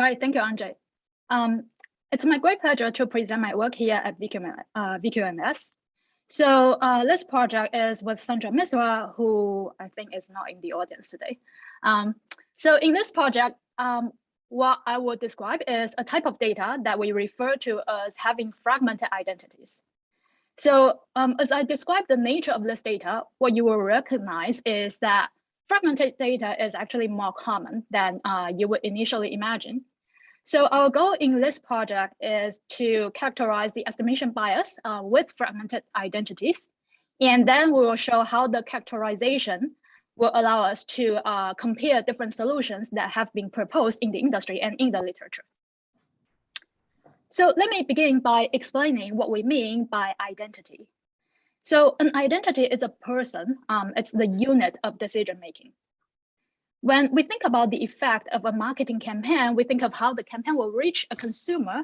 right, thank you, Andre. It's my great pleasure to present my work here at VQMS. So this project is with Sanjog Misra, who I think is not in the audience today. So in this project, what I would describe is a type of data that we refer to as having fragmented identities. So as I describe the nature of this data, what you will recognize is that fragmented data is actually more common than you would initially imagine. So our goal in this project is to characterize the estimation bias with fragmented identities. And then we will show how the characterization will allow us to compare different solutions that have been proposed in the industry and in the literature. So let me begin by explaining what we mean by identity. So an identity is a person, it's the unit of decision-making. When we think about the effect of a marketing campaign, we think of how the campaign will reach a consumer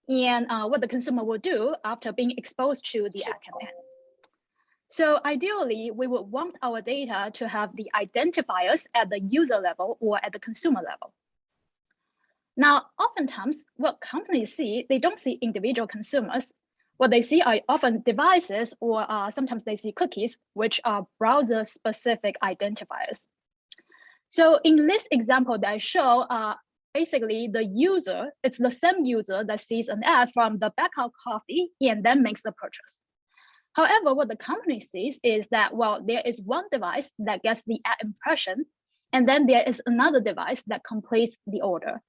and what the consumer will do after being exposed to the ad campaign. So ideally, we would want our data to have the identifiers at the user level or at the consumer level. Now, oftentimes, what companies see, they don't see individual consumers. What they see are often devices, or sometimes they see cookies, which are browser-specific identifiers. So in this example that I show, basically the user, it's the same user that sees an ad from the Backout Coffee and then makes the purchase. However, what the company sees is that, well, there is one device that gets the ad impression, and then there is another device that completes the order.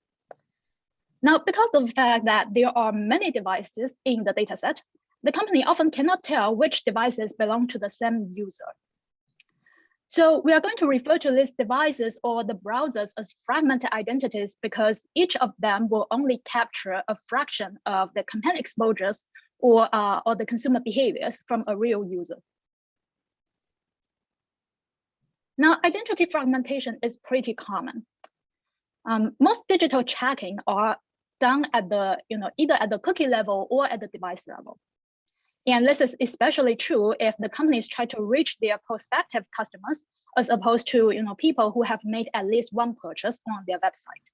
Now, because of the fact that there are many devices in the dataset, the company often cannot tell which devices belong to the same user. So we are going to refer to these devices or the browsers as fragmented identities because each of them will only capture a fraction of the campaign exposures or the consumer behaviors from a real user. Now, identity fragmentation is pretty common. Most digital tracking are done at the, either at the cookie level or at the device level. And this is especially true if the companies try to reach their prospective customers as opposed to people who have made at least one purchase on their website.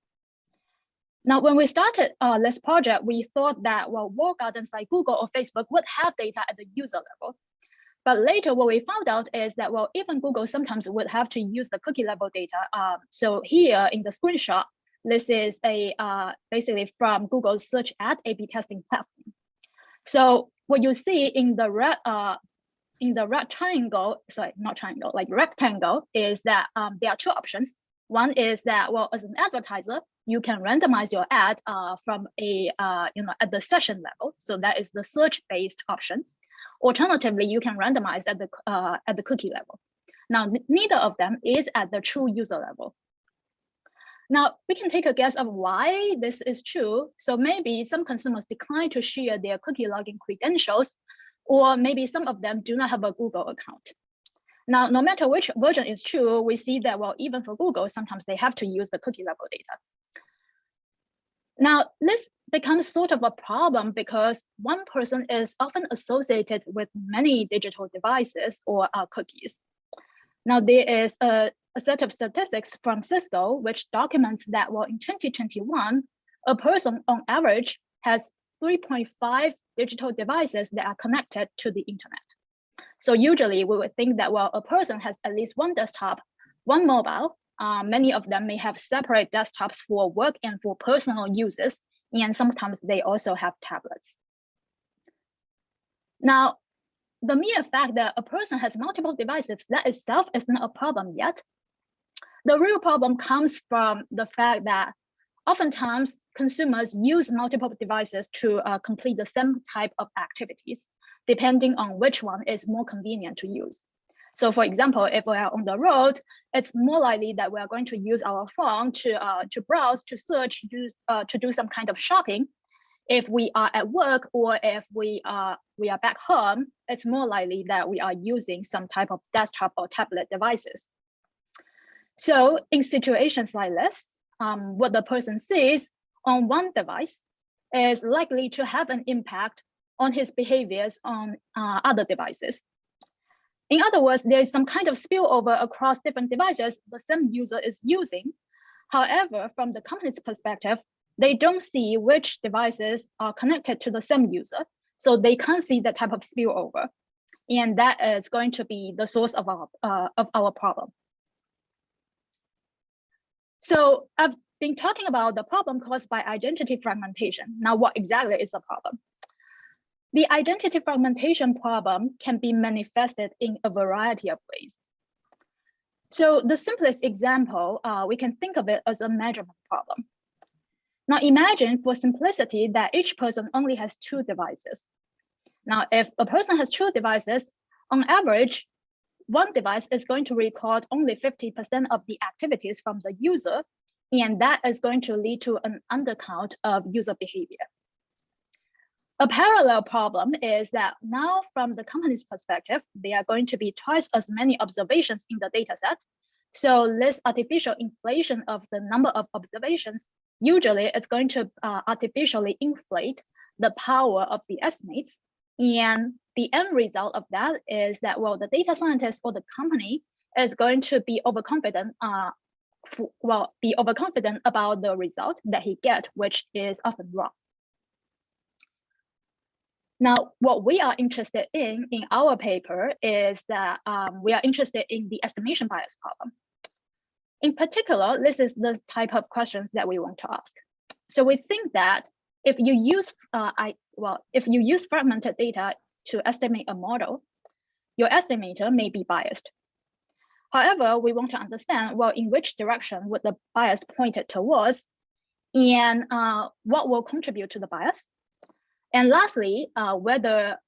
Now, when we started this project, we thought that, well, walled gardens like Google or Facebook would have data at the user level. But later, what we found out is that, well, even Google sometimes would have to use the cookie level data. So here in the screenshot, this is basically from Google's search ad A/B testing platform. So what you see in the red triangle, sorry, not triangle, like rectangle, is that there are two options. One is that, well, as an advertiser, you can randomize your ad from at the session level. So that is the search-based option. Alternatively, you can randomize at the cookie level. Now, neither of them is at the true user level. Now, we can take a guess of why this is true. So maybe some consumers decline to share their cookie login credentials, or maybe some of them do not have a Google account. Now, no matter which version is true, we see that, well, even for Google, sometimes they have to use the cookie level data. Now, this becomes sort of a problem because one person is often associated with many digital devices or cookies. Now, there is a set of statistics from Cisco which documents that, well, in 2021, a person on average has 3.5 digital devices that are connected to the internet. So usually we would think that, well, a person has at least one desktop, one mobile. Many of them may have separate desktops for work and for personal uses, and sometimes they also have tablets. Now, the mere fact that a person has multiple devices, that itself is not a problem yet. The real problem comes from the fact that oftentimes consumers use multiple devices to complete the same type of activities, depending on which one is more convenient to use. So for example, if we are on the road, it's more likely that we are going to use our phone to browse, to search, to do some kind of shopping. If we are at work or if we are back home, it's more likely that we are using some type of desktop or tablet devices. So in situations like this, what the person sees on one device is likely to have an impact on his behaviors on other devices. In other words, there is some kind of spillover across different devices the same user is using. However, from the company's perspective, they don't see which devices are connected to the same user, so they can't see the type of spillover. And that is going to be the source of our problem. So I've been talking about the problem caused by identity fragmentation. Now, what exactly is the problem? The identity fragmentation problem can be manifested in a variety of ways. So the simplest example, we can think of it as a measurement problem. Now imagine for simplicity that each person only has 2 devices. Now, if a person has 2 devices, on average, one device is going to record only 50% of the activities from the user, and that is going to lead to an undercount of user behavior. A parallel problem is that now from the company's perspective, there are going to be twice as many observations in the data set. So this artificial inflation of the number of observations, usually it's going to artificially inflate the power of the estimates. And the end result of that is that, well, the data scientist or the company is going to be overconfident, about the result that he gets, which is often wrong. Now, what we are interested in our paper is that we are interested in the estimation bias problem. In particular, this is the type of questions that we want to ask. So we think that if you use fragmented data to estimate a model, your estimator may be biased. However, we want to understand, well, in which direction would the bias pointed towards, and what will contribute to the bias. And lastly, whether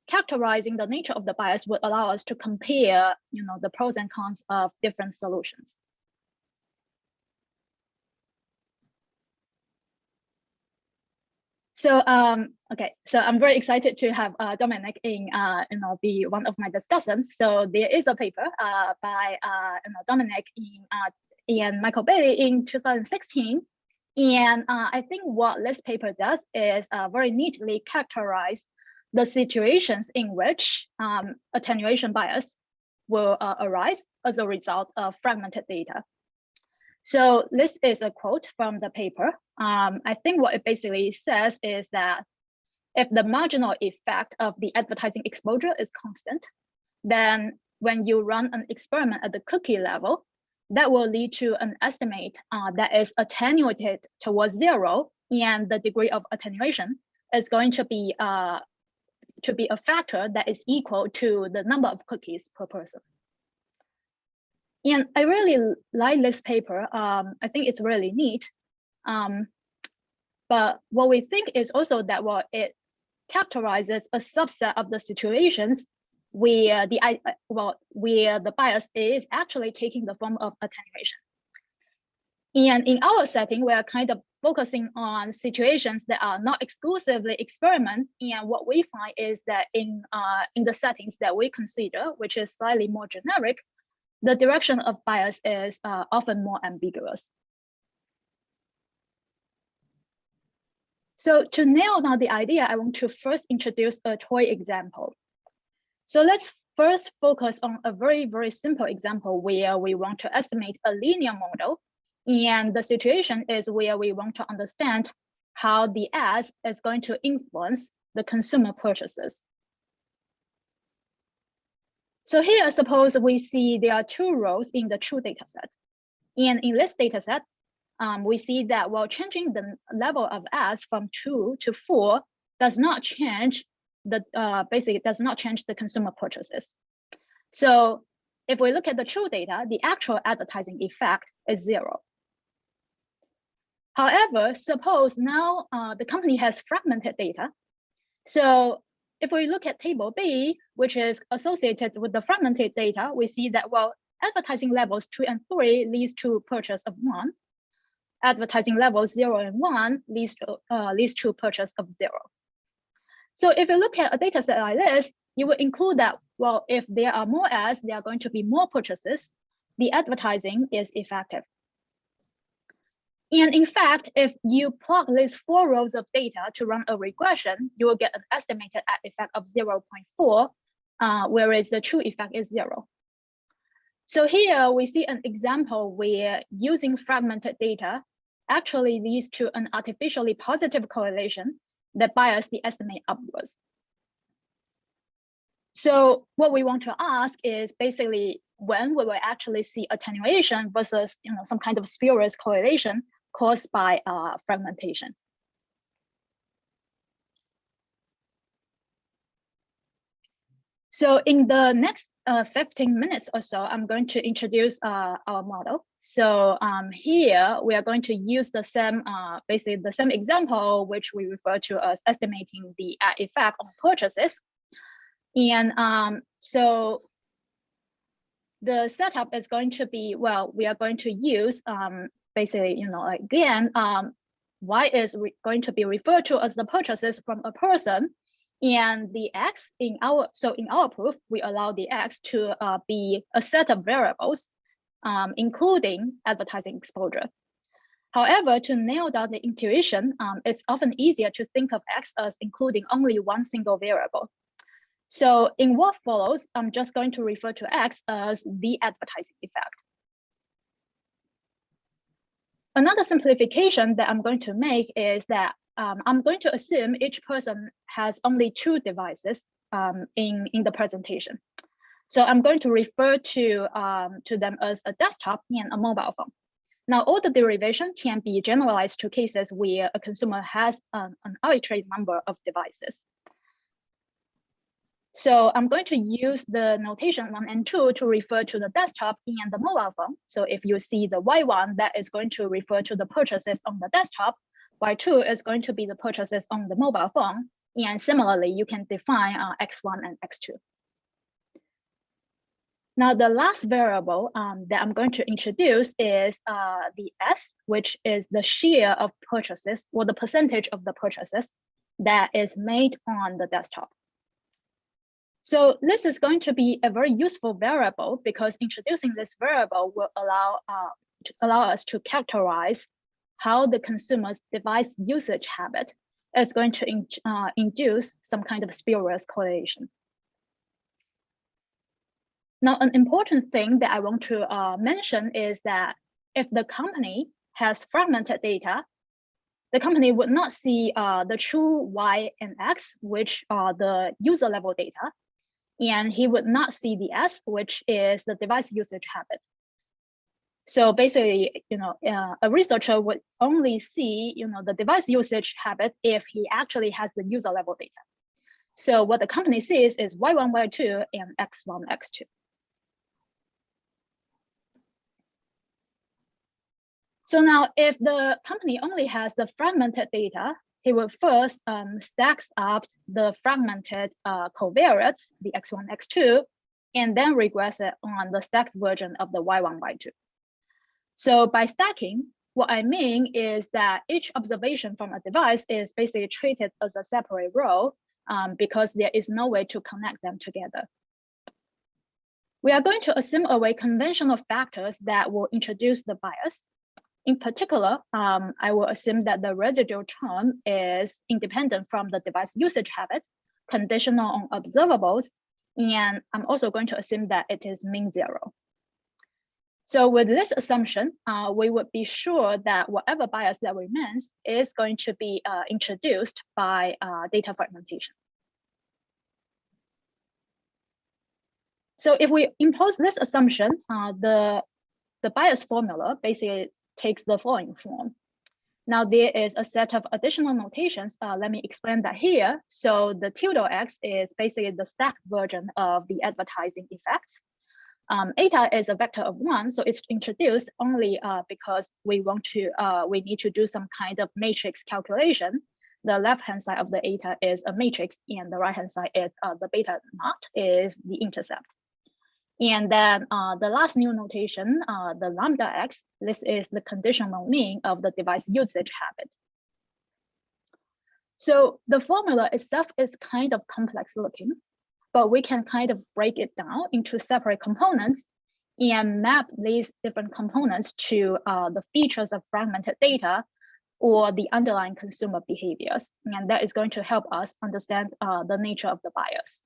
characterizing the nature of the bias would allow us to compare, the pros and cons of different solutions. So, okay, so I'm very excited to have Dominic be one of my discussants. So there is a paper by Dominic and Michael Bailey in 2016. And I think what this paper does is very neatly characterize the situations in which attenuation bias will arise as a result of fragmented data. So this is a quote from the paper. I think what it basically says is that if the marginal effect of the advertising exposure is constant, then when you run an experiment at the cookie level, that will lead to an estimate that is attenuated towards 0, and the degree of attenuation is going to be a factor that is equal to the number of cookies per person. And I really like this paper. I think it's really neat. But what we think is also that, well, it characterizes a subset of the situations where the bias is actually taking the form of attenuation. And in our setting, we are kind of focusing on situations that are not exclusively experiment. And what we find is that in the settings that we consider, which is slightly more generic, the direction of bias is often more ambiguous. So to nail down the idea, I want to first introduce a toy example. So let's first focus on a very, very simple example where we want to estimate a linear model. And the situation is where we want to understand how the ads is going to influence the consumer purchases. So here, suppose we see there are 2 rows in the true data set. And in this data set, we see that while changing the level of ads from 2 to 4 does not change basically does not change the consumer purchases. So if we look at the true data, the actual advertising effect is 0. However, suppose now the company has fragmented data. So if we look at table B, which is associated with the fragmented data, we see that, well, advertising levels 2 and 3 leads to purchase of 1. Advertising levels 0 and 1 leads to purchase of 0. So if you look at a data set like this, you would include that, well, if there are more ads, there are going to be more purchases. The advertising is effective. And in fact, if you plug these 4 rows of data to run a regression, you will get an estimated ad effect of 0.4, whereas the true effect is 0. So here we see an example where using fragmented data actually leads to an artificially positive correlation that bias the estimate upwards. So what we want to ask is basically when we will actually see attenuation versus some kind of spurious correlation caused by fragmentation. So in the next 15 minutes or so, I'm going to introduce our model. So here we are going to use the same, basically the same example, which we refer to as estimating the effect on purchases. And so the setup is going to be, well, we are going to use basically, again, Y is going to be referred to as the purchases from a person. And the X in our proof, we allow the X to be a set of variables, including advertising exposure. However, to nail down the intuition, it's often easier to think of X as including only one single variable. So in what follows, I'm just going to refer to X as the advertising effect. Another simplification that I'm going to make is that I'm going to assume each person has only two devices in the presentation. So I'm going to refer to them as a desktop and a mobile phone. Now, all the derivation can be generalized to cases where a consumer has an arbitrary number of devices. So I'm going to use the notation 1 and 2 to refer to the desktop and the mobile phone. So if you see the Y1, that is going to refer to the purchases on the desktop. Y2 is going to be the purchases on the mobile phone. And similarly, you can define X1 and X2. Now, the last variable that I'm going to introduce is the S, which is the share of purchases or the percentage of the purchases that is made on the desktop. So this is going to be a very useful variable because introducing this variable will allow us to characterize how the consumer's device usage habit is going to induce some kind of spurious correlation. Now, an important thing that I want to mention is that if the company has fragmented data, the company would not see the true Y and X, which are the user level data, and he would not see the S, which is the device usage habit. So basically, a researcher would only see, the device usage habit if he actually has the user level data. So what the company sees is Y1, Y2, and X1, X2. So now, if the company only has the fragmented data, he will first stack up the fragmented covariates, the X1, X2, and then regress it on the stacked version of the Y1, Y2. So by stacking, what I mean is that each observation from a device is basically treated as a separate row because there is no way to connect them together. We are going to assume away conventional factors that will introduce the bias. In particular, I will assume that the residual term is independent from the device usage habit, conditional on observables, and I'm also going to assume that it is mean zero. So with this assumption, we would be sure that whatever bias that remains is going to be introduced by data fragmentation. So if we impose this assumption, the bias formula basically takes the following form. Now there is a set of additional notations. Let me explain that here. So the tilde X is basically the stacked version of the advertising effects. Eta is a vector of 1, so it's introduced only because we need to do some kind of matrix calculation. The left-hand side of the eta is a matrix, and the right-hand side is the beta naught is the intercept. And then the last new notation, the lambda X, this is the conditional mean of the device usage habit. So the formula itself is kind of complex looking, but we can kind of break it down into separate components and map these different components to the features of fragmented data or the underlying consumer behaviors. And that is going to help us understand the nature of the bias.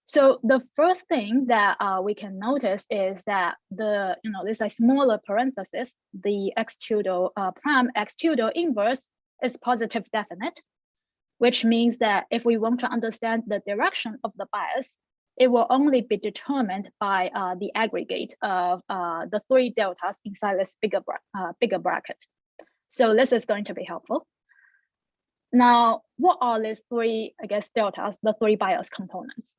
So the first thing that we can notice is that this like smaller parenthesis, the x pseudo prime x pseudo inverse is positive definite, which means that if we want to understand the direction of the bias, it will only be determined by the aggregate of the 3 deltas inside this bigger bracket. So this is going to be helpful. Now, what are these 3, I guess, deltas, the 3 bias components?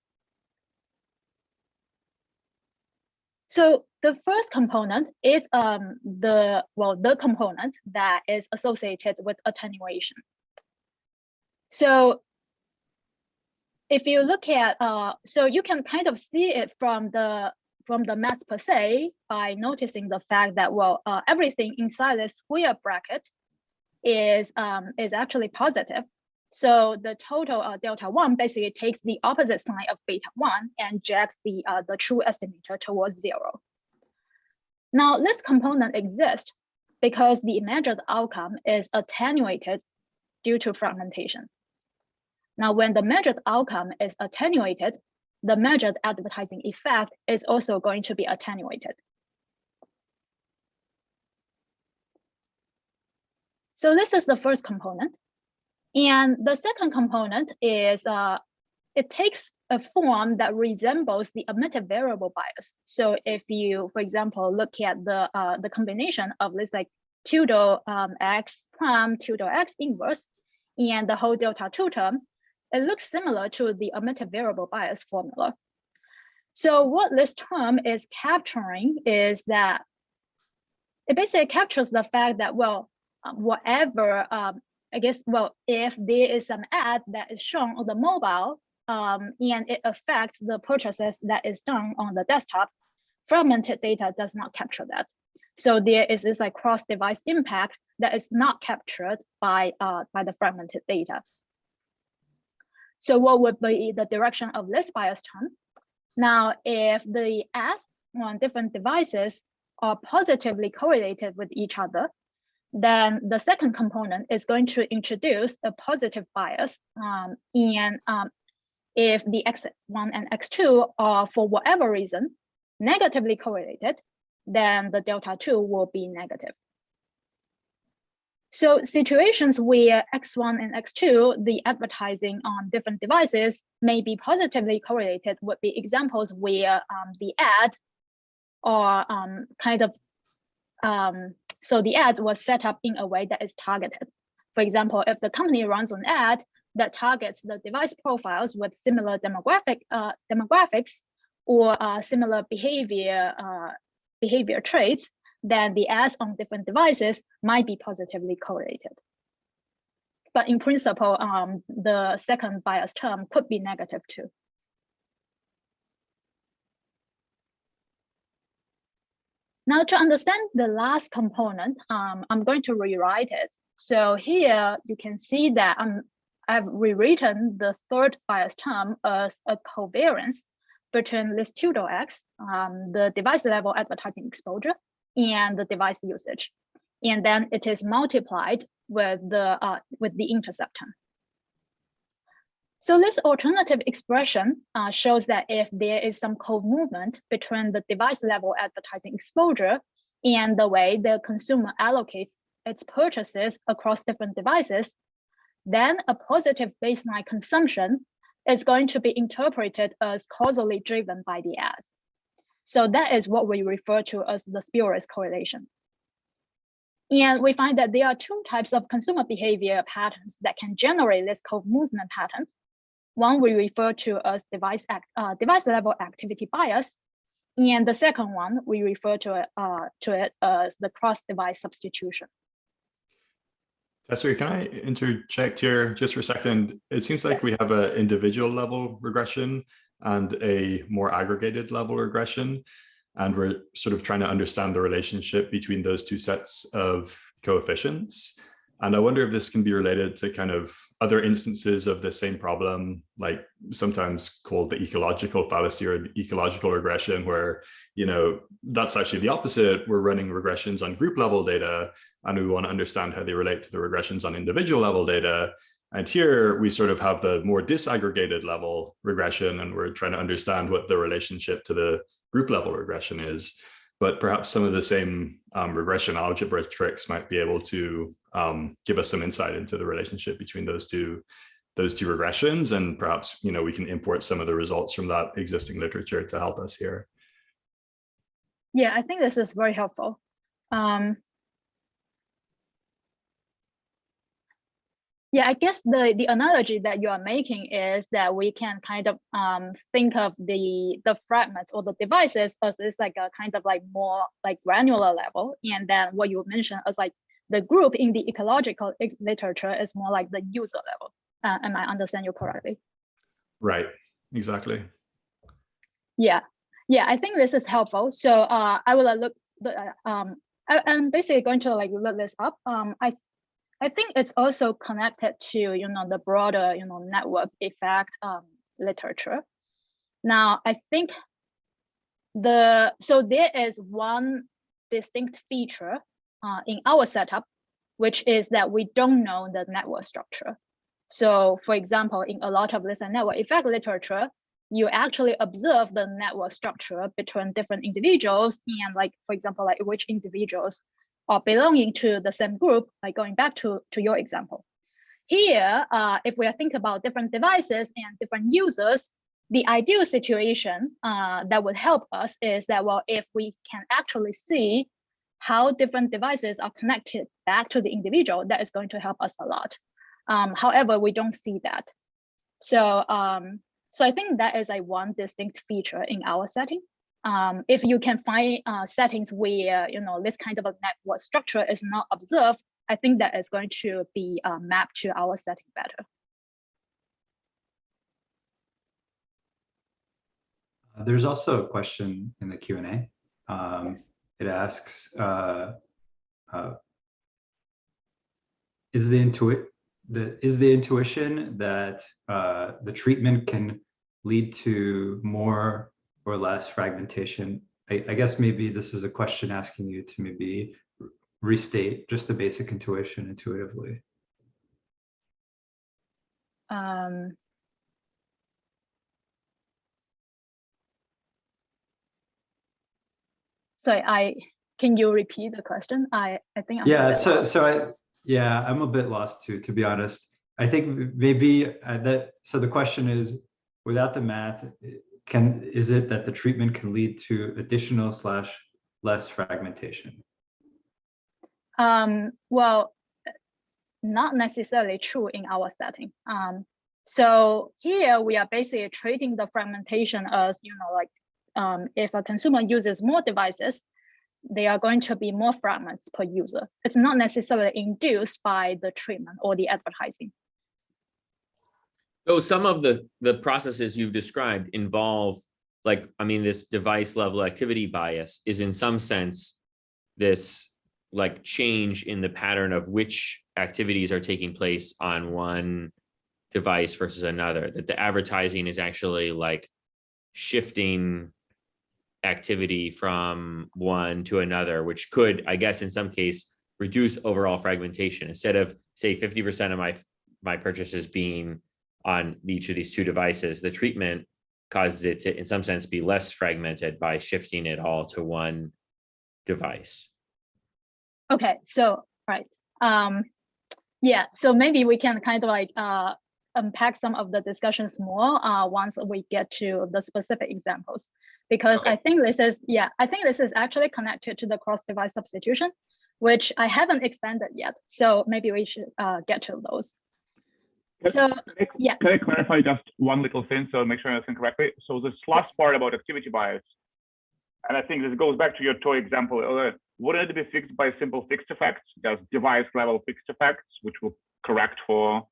So the first component is the component that is associated with attenuation. So if you look at, so you can kind of see it from the math per se by noticing the fact that, everything inside the square bracket is actually positive. So the total delta 1 basically takes the opposite sign of beta 1 and drags the true estimator towards 0. Now this component exists because the measured outcome is attenuated due to fragmentation. Now, when the measured outcome is attenuated, the measured advertising effect is also going to be attenuated. So this is the first component. And the second component is it takes a form that resembles the omitted variable bias. So if you, for example, look at the combination of this like pseudo x prime pseudo x inverse and the whole delta 2 term, it looks similar to the omitted variable bias formula. So what this term is capturing is that it basically captures the fact that, whatever, if there is some ad that is shown on the mobile and it affects the purchases that is done on the desktop, fragmented data does not capture that. So there is this like cross-device impact that is not captured by the fragmented data. So what would be the direction of this bias term? Now, if the ads on different devices are positively correlated with each other, then the second component is going to introduce a positive bias. If the x1 and x2 are, for whatever reason, negatively correlated, then the delta 2 will be negative. So situations where x1 and x2, the advertising on different devices may be positively correlated would be examples where the ad or so the ads was set up in a way that is targeted. For example, if the company runs an ad that targets the device profiles with similar demographics or similar behavior traits, then the ads on different devices might be positively correlated. But in principle, the second bias term could be negative too. Now, to understand the last component, I'm going to rewrite it. So here you can see that I've rewritten the third bias term as a covariance between this pseudo x, the device level advertising exposure, and the device usage, and then it is multiplied with the intercept term. So this alternative expression shows that if there is some co-movement between the device level advertising exposure and the way the consumer allocates its purchases across different devices, then a positive baseline consumption is going to be interpreted as causally driven by the ads. So that is what we refer to as the spurious correlation. And we find that there are 2 types of consumer behavior patterns that can generate this co-movement pattern. One we refer to as device level activity bias, and the second one we refer to it as the cross-device substitution. Tesary, can I interject here just for a second? It seems like we have an individual level regression and a more aggregated level regression. And we're sort of trying to understand the relationship between those 2 sets of coefficients. And I wonder if this can be related to kind of other instances of the same problem, like sometimes called the ecological fallacy or the ecological regression, where, that's actually the opposite. We're running regressions on group level data, and we want to understand how they relate to the regressions on individual level data. And here we sort of have the more disaggregated level regression, and we're trying to understand what the relationship to the group level regression is. But perhaps some of the same regression algebra tricks might be able to give us some insight into the relationship between those two regressions, and perhaps we can import some of the results from that existing literature to help us here. Yeah, I think this is very helpful. Yeah, I guess the analogy that you are making is that we can kind of think of the fragments or the devices as this like a kind of like more like granular level, and then what you mentioned as like the group in the ecological literature is more like the user level. Am I understand you correctly? Right, exactly. Yeah, I think this is helpful. So I will I'm basically going to like look this up. I think it's also connected to the broader network effect literature. Now I think so there is one distinct feature in our setup, which is that we don't know the network structure. So for example, in a lot of this network effect literature, you actually observe the network structure between different individuals, and like, for example, like which individuals are belonging to the same group, like going back to your example. Here, if we think about different devices and different users, the ideal situation that would help us is that, well, if we can actually see how different devices are connected back to the individual, that is going to help us a lot. However, we don't see that. So I think that is one distinct feature in our setting. If you can find settings where this kind of a network structure is not observed, I think that is going to be mapped to our setting better. There's also a question in the Q&A. Yes. It asks, is the intuition that the treatment can lead to more or less fragmentation? I guess maybe this is a question asking you to maybe restate just the basic intuition intuitively. Sorry, can you repeat the question? I think I'm I'm a bit lost too, to be honest. I think maybe so the question is, without the math, is it that the treatment can lead to additional / less fragmentation? Well, not necessarily true in our setting. So here we are basically treating the fragmentation as, if a consumer uses more devices, there are going to be more fragments per user. It's not necessarily induced by the treatment or the advertising. So some of the processes you've described involve, this device level activity bias is in some sense this change in the pattern of which activities are taking place on one device versus another, that the advertising is actually shifting activity from one to another, which could, I guess, in some case, reduce overall fragmentation. Instead of, say, 50% of my purchases being on each of these two devices, the treatment causes it to, in some sense, be less fragmented by shifting it all to one device. Okay, so right. Yeah, so maybe we can kind of unpack some of the discussions more once we get to the specific examples, because okay. I think this is actually connected to the cross-device substitution, which I haven't expanded yet. So maybe we should get to those. Can I clarify just one little thing so make sure I understand correctly? So this last part about activity bias, and I think this goes back to your toy example. Wouldn't it be fixed by simple fixed effects, just device level fixed effects, which will correct for?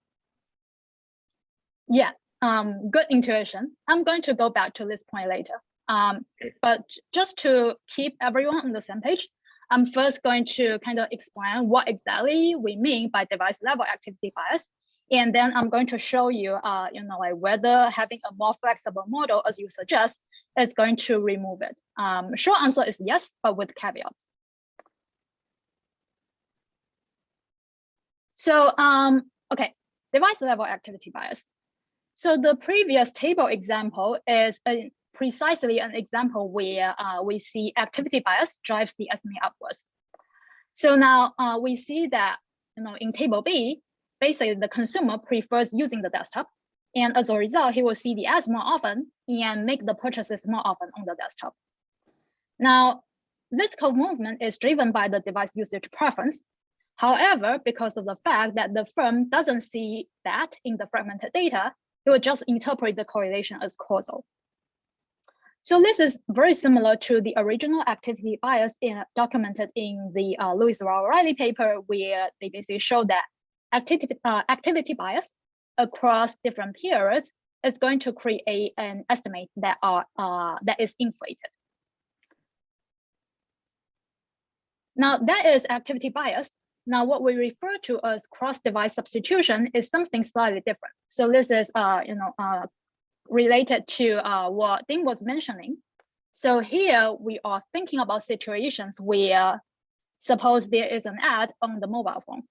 Yeah, good intuition. I'm going to go back to this point later. Okay. But just to keep everyone on the same page, I'm first going to kind of explain what exactly we mean by device level activity bias. And then I'm going to show you, whether having a more flexible model, as you suggest, is going to remove it. Short answer is yes, but with caveats. So, okay, device level activity bias. So the previous table example is precisely an example where we see activity bias drives the estimate upwards. So now we see that in table B, basically the consumer prefers using the desktop, and as a result, he will see the ads more often and make the purchases more often on the desktop. Now, this code movement is driven by the device usage preference. However, because of the fact that the firm doesn't see that in the fragmented data, it will just interpret the correlation as causal. So this is very similar to the original activity bias documented in the Lewis O'Reilly paper, where they basically show that activity bias across different periods is going to create an estimate that is inflated. Now that is activity bias. Now what we refer to as cross-device substitution is something slightly different. So this is related to what Ding was mentioning. So here we are thinking about situations where suppose there is an ad on the mobile phone.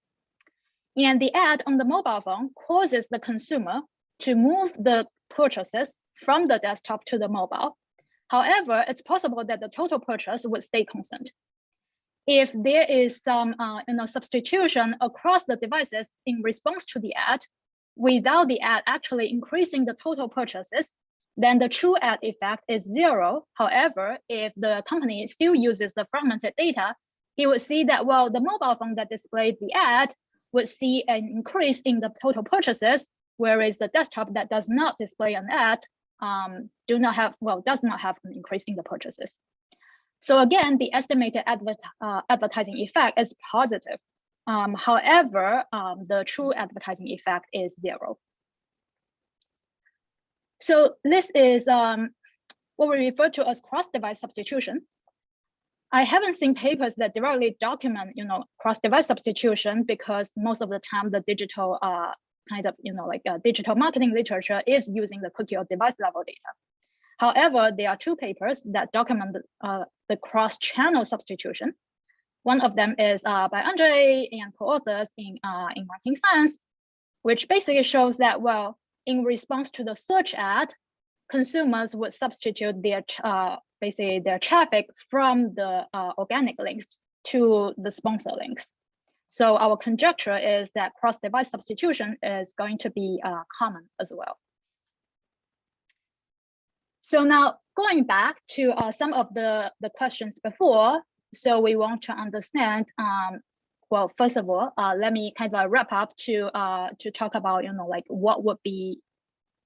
And the ad on the mobile phone causes the consumer to move the purchases from the desktop to the mobile. However, it's possible that the total purchase would stay constant. If there is some substitution across the devices in response to the ad, without the ad actually increasing the total purchases, then the true ad effect is 0. However, if the company still uses the fragmented data, he would see that, well, the mobile phone that displayed the ad would see an increase in the total purchases, whereas the desktop that does not display an ad does not have an increase in the purchases. So again, the estimated advertising effect is positive. However, the true advertising effect is 0. So this is what we refer to as cross-device substitution. I haven't seen papers that directly document, cross-device substitution, because most of the time the digital digital marketing literature is using the cookie or device level data. However, there are 2 papers that document the cross-channel substitution. One of them is by Andre and co-authors in marketing science, which basically shows that, well, in response to the search ad, consumers would substitute their traffic from the organic links to the sponsor links. So our conjecture is that cross-device substitution is going to be common as well. So now going back to some of the questions before, so we want to understand. Well, first of all, let me kind of wrap up to talk about what would be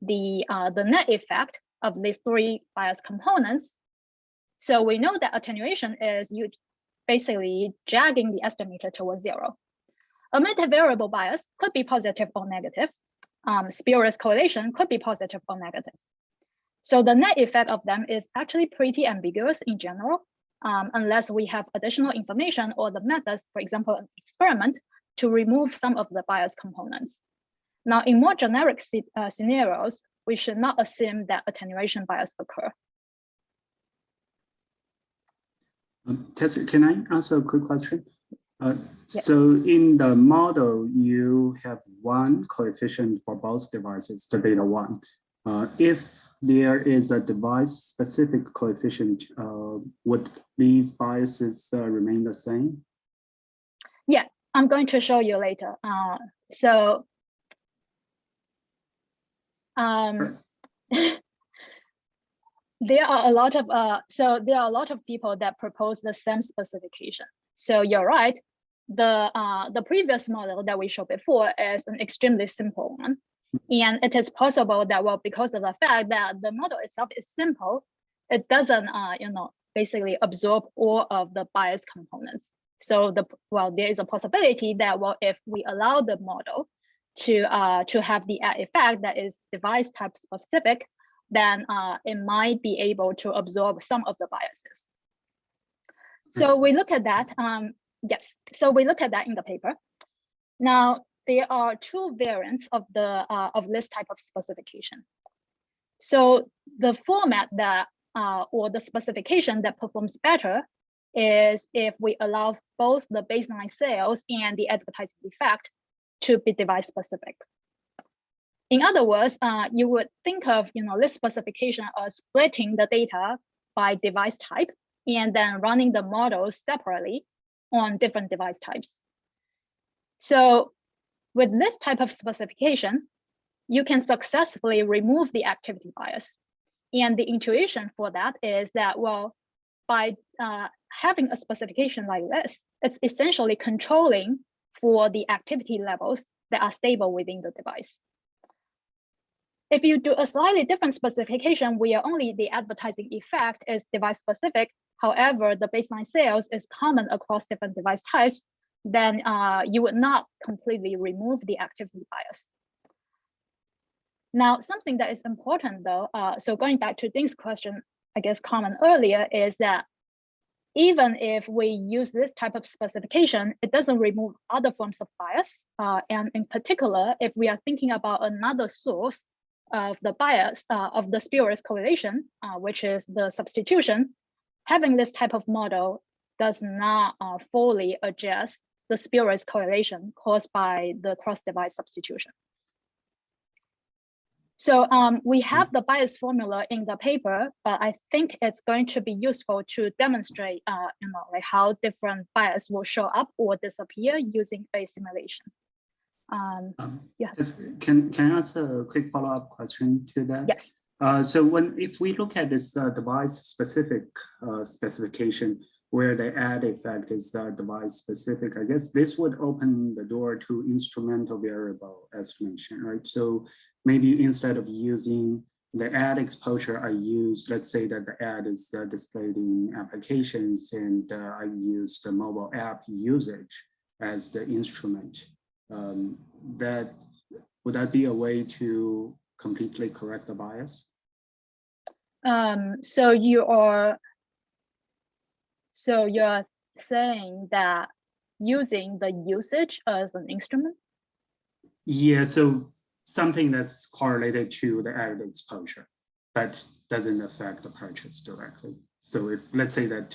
the net effect of these 3 bias components. So we know that attenuation is you basically dragging the estimator towards 0. A multivariable bias could be positive or negative. Spurious correlation could be positive or negative. So the net effect of them is actually pretty ambiguous in general, unless we have additional information or the methods, for example, an experiment, to remove some of the bias components. Now, in more generic scenarios, we should not assume that attenuation bias occur. Tesary, can I ask a quick question? Yes. So in the model, you have 1 coefficient for both devices, the beta 1. If there is a device-specific coefficient, would these biases remain the same? Yeah, I'm going to show you later. There are a lot of people that propose the same specification. So you're right. The previous model that we showed before is an extremely simple one. And it is possible that, well, because of the fact that the model itself is simple, it doesn't, basically absorb all of the bias components. So there is a possibility that, well, if we allow the model to have the effect that is device type specific, then it might be able to absorb some of the biases. So we look at that. Yes. So we look at that in the paper. Now, there are 2 variants of this type of specification. So the format that or the specification that performs better is if we allow both the baseline sales and the advertising effect to be device specific. In other words, you would think of this specification as splitting the data by device type and then running the models separately on different device types. So with this type of specification, you can successfully remove the activity bias. And the intuition for that is that, well, by having a specification like this, it's essentially controlling for the activity levels that are stable within the device. If you do a slightly different specification where only the advertising effect is device specific, however, the baseline sales is common across different device types, then you would not completely remove the activity bias. Now, something that is important though, so going back to Ding's question, I guess comment earlier, is that even if we use this type of specification, it doesn't remove other forms of bias. And in particular, if we are thinking about another source of the bias of the spurious correlation, which is the substitution, having this type of model does not fully address the spurious correlation caused by the cross-device substitution. So we have the bias formula in the paper, but I think it's going to be useful to demonstrate like how different bias will show up or disappear using a simulation. Yeah. Can I ask a quick follow-up question to that? Yes. So if we look at this device-specific specification, where the add effect is device-specific, I guess this would open the door to instrumental variable estimation, right? So maybe instead of using the add exposure, I use, let's say that the add is displayed in applications, and I use the mobile app usage as the instrument. Would that be a way to completely correct the bias? So you're saying that using the usage as an instrument? Yeah, so something that's correlated to the added exposure, but doesn't affect the purchase directly. So if, let's say that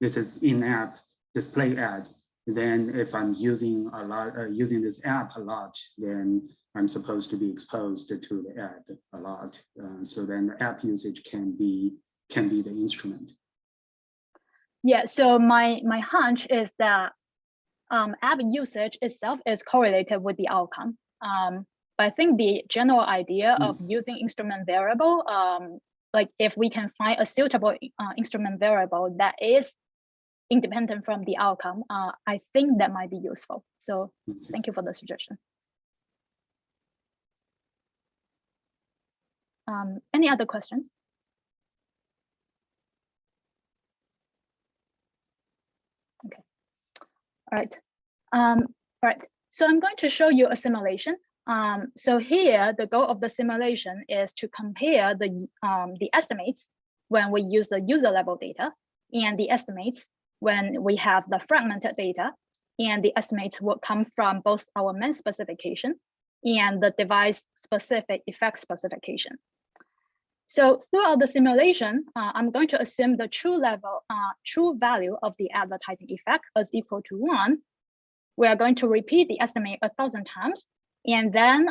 this is in-app display ad, then if I'm using a lot, using this app a lot, then I'm supposed to be exposed to the ad a lot. So then the app usage can be the instrument. Yeah, so my hunch is that app usage itself is correlated with the outcome. But I think the general idea of using instrument variable, like if we can find a suitable instrument variable that is independent from the outcome, I think that might be useful. So thank you for the suggestion. Any other questions? Okay. All right. All right. So I'm going to show you a simulation. So here, the goal of the simulation is to compare the estimates when we use the user level data and the estimates when we have the fragmented data, and the estimates will come from both our main specification and the device specific effect specification. So throughout the simulation, I'm going to assume the true value of the advertising effect is equal to 1. We are going to repeat the estimate 1,000 times, and then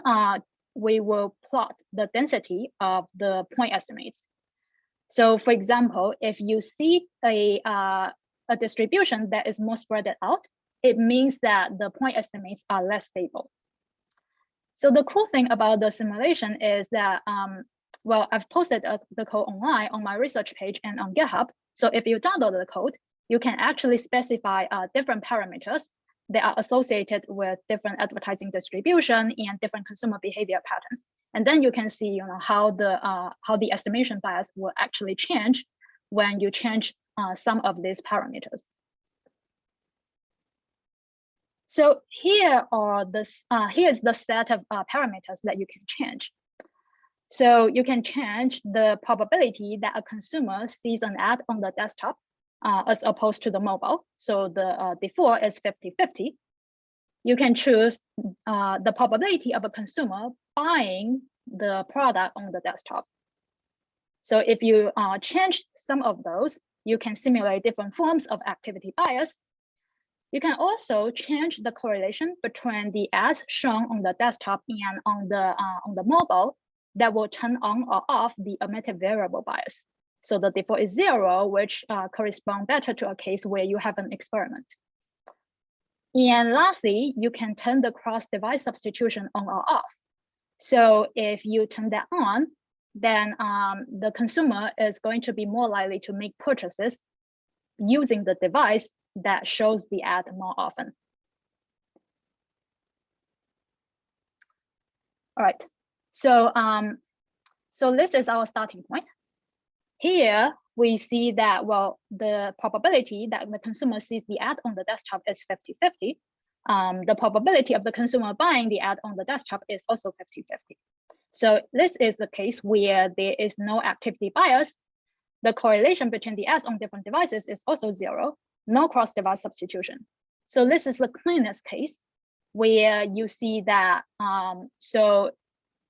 we will plot the density of the point estimates. So for example, if you see a distribution that is more spread out, it means that the point estimates are less stable. So the cool thing about the simulation is that, well, I've posted the code online on my research page and on GitHub. So if you download the code, you can actually specify different parameters that are associated with different advertising distribution and different consumer behavior patterns. And then you can see, how the estimation bias will actually change when you change some of these parameters. So here here's the set of parameters that you can change. So you can change the probability that a consumer sees an ad on the desktop as opposed to the mobile. So the default is 50-50. You can choose the probability of a consumer buying the product on the desktop. So if you change some of those, you can simulate different forms of activity bias. You can also change the correlation between the ads shown on the desktop and on the mobile that will turn on or off the omitted variable bias. So the default is 0, which corresponds better to a case where you have an experiment. And lastly, you can turn the cross-device substitution on or off. So if you turn that on, then the consumer is going to be more likely to make purchases using the device that shows the ad more often. All right, so this is our starting point. Here we see that, well, the probability that the consumer sees the ad on the desktop is 50-50. The probability of the consumer buying the ad on the desktop is also 50-50. So this is the case where there is no activity bias. The correlation between the ads on different devices is also 0, no cross-device substitution. So this is the cleanest case where you see that, so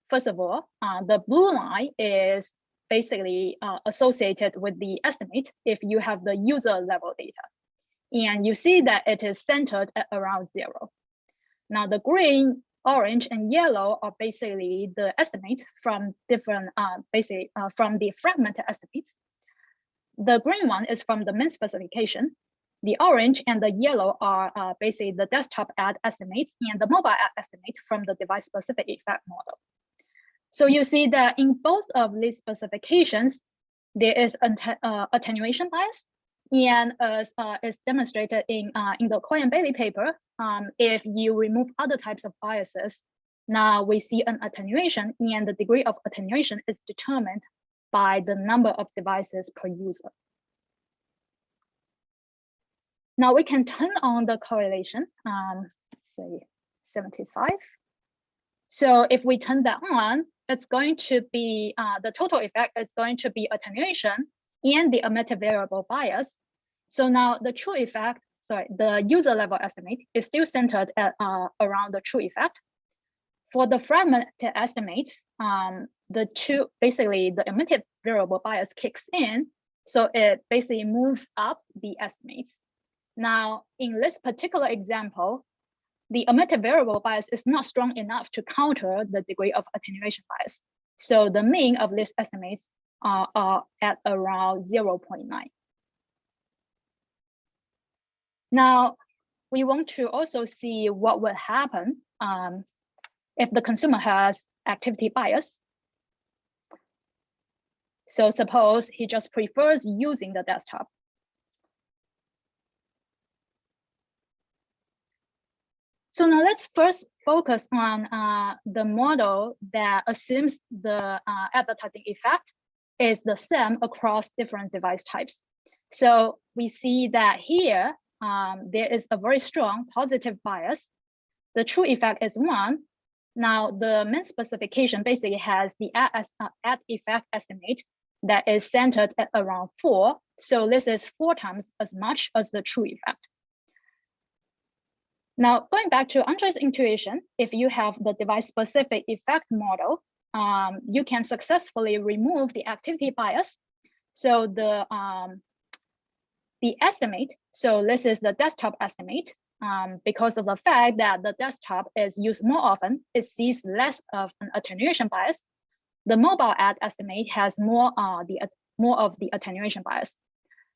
first of all, the blue line is basically associated with the estimate if you have the user level data. And you see that it is centered at around 0. Now the green, orange, and yellow are basically the estimates from different, from the fragmented estimates. The green one is from the min specification. The orange and the yellow are basically the desktop ad estimates and the mobile ad estimate from the device-specific effect model. So you see that in both of these specifications, there is attenuation bias. And as is demonstrated in the Coy and Bailey paper, if you remove other types of biases, now we see an attenuation, and the degree of attenuation is determined by the number of devices per user. Now we can turn on the correlation, say 75. So if we turn that on, it's going to be, the total effect is going to be attenuation and the omitted variable bias. So now the true effect, the user level estimate is still centered at around the true effect. For the fragmented estimates, basically the omitted variable bias kicks in, so it basically moves up the estimates. Now, in this particular example, the omitted variable bias is not strong enough to counter the degree of attenuation bias. So the mean of these estimates are at around 0.9. Now, we want to also see what would happen if the consumer has activity bias. So suppose he just prefers using the desktop. So now let's first focus on the model that assumes the advertising effect is the same across different device types. So we see that here, there is a very strong positive bias. The true effect is 1. Now the min specification basically has the ad effect estimate that is centered at around 4. So this is 4 times as much as the true effect. Now, going back to Andre's intuition, if you have the device-specific effect model, you can successfully remove the activity bias. So the estimate, so this is the desktop estimate, because of the fact that the desktop is used more often, it sees less of an attenuation bias. The mobile ad estimate has more of the attenuation bias.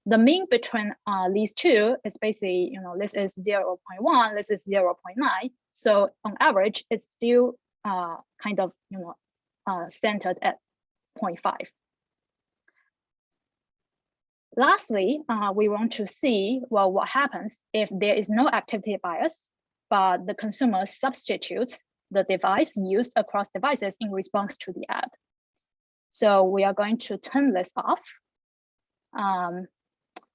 The mean between these two is basically, this is 0.1, this is 0.9. So on average, it's still kind of, centered at 0.5. Lastly, we want to see, well, what happens if there is no activity bias, but the consumer substitutes the device used across devices in response to the ad. So we are going to turn this off,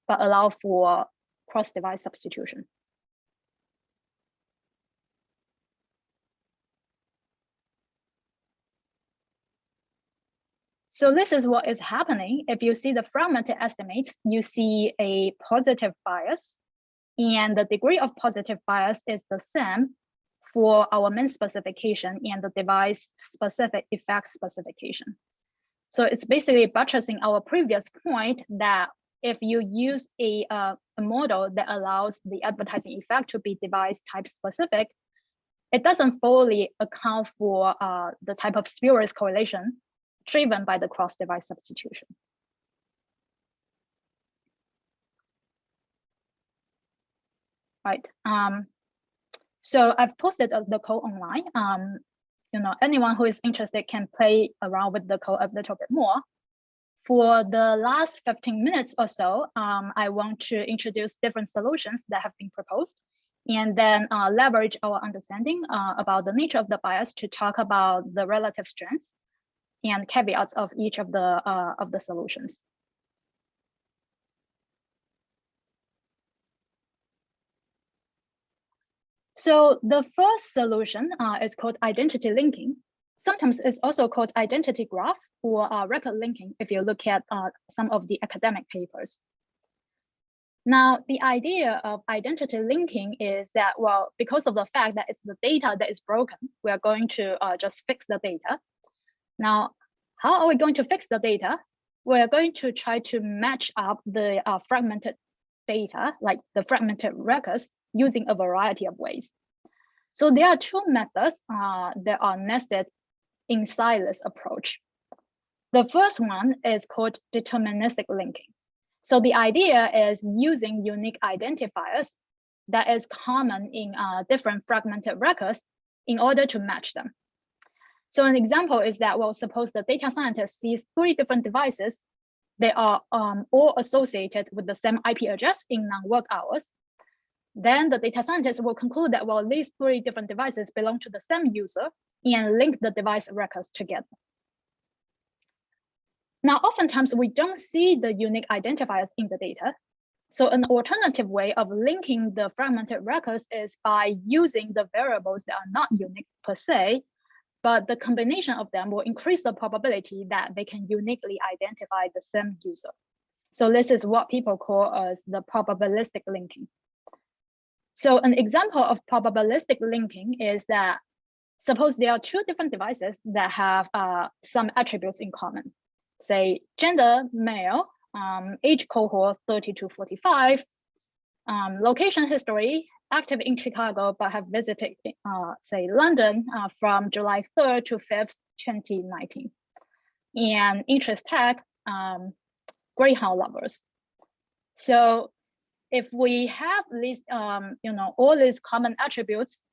but allow for cross-device substitution. So this is what is happening. If you see the fragmented estimates, you see a positive bias, and the degree of positive bias is the same for our min specification and the device-specific effect specification. So it's basically buttressing our previous point that if you use a model that allows the advertising effect to be device type specific, it doesn't fully account for the type of spurious correlation driven by the cross-device substitution. Right. So I've posted the code online. Anyone who is interested can play around with the code a little bit more. For the last 15 minutes or so, I want to introduce different solutions that have been proposed, and then leverage our understanding about the nature of the bias to talk about the relative strengths and caveats of each of the solutions. So the first solution is called identity linking. Sometimes it's also called identity graph or record linking if you look at some of the academic papers. Now, the idea of identity linking is that, well, because of the fact that it's the data that is broken, we are going to just fix the data. Now, how are we going to fix the data? We're going to try to match up the fragmented data, like the fragmented records, using a variety of ways. So there are two methods that are nested inside this approach. The first one is called deterministic linking. So the idea is using unique identifiers that is common in different fragmented records in order to match them. So an example is that, well, suppose the data scientist sees 3 different devices. They are all associated with the same IP address in non-work hours. Then the data scientist will conclude that, well, these 3 different devices belong to the same user and link the device records together. Now, oftentimes we don't see the unique identifiers in the data. So an alternative way of linking the fragmented records is by using the variables that are not unique per se, but the combination of them will increase the probability that they can uniquely identify the same user. So this is what people call as the probabilistic linking. So an example of probabilistic linking is that suppose there are 2 different devices that have some attributes in common. Say gender, male, age cohort 30 to 45, location history, active in Chicago, but have visited, say, London from July 3rd to 5th, 2019. And interest tag, Greyhound lovers. So if we have these, all these common attributes,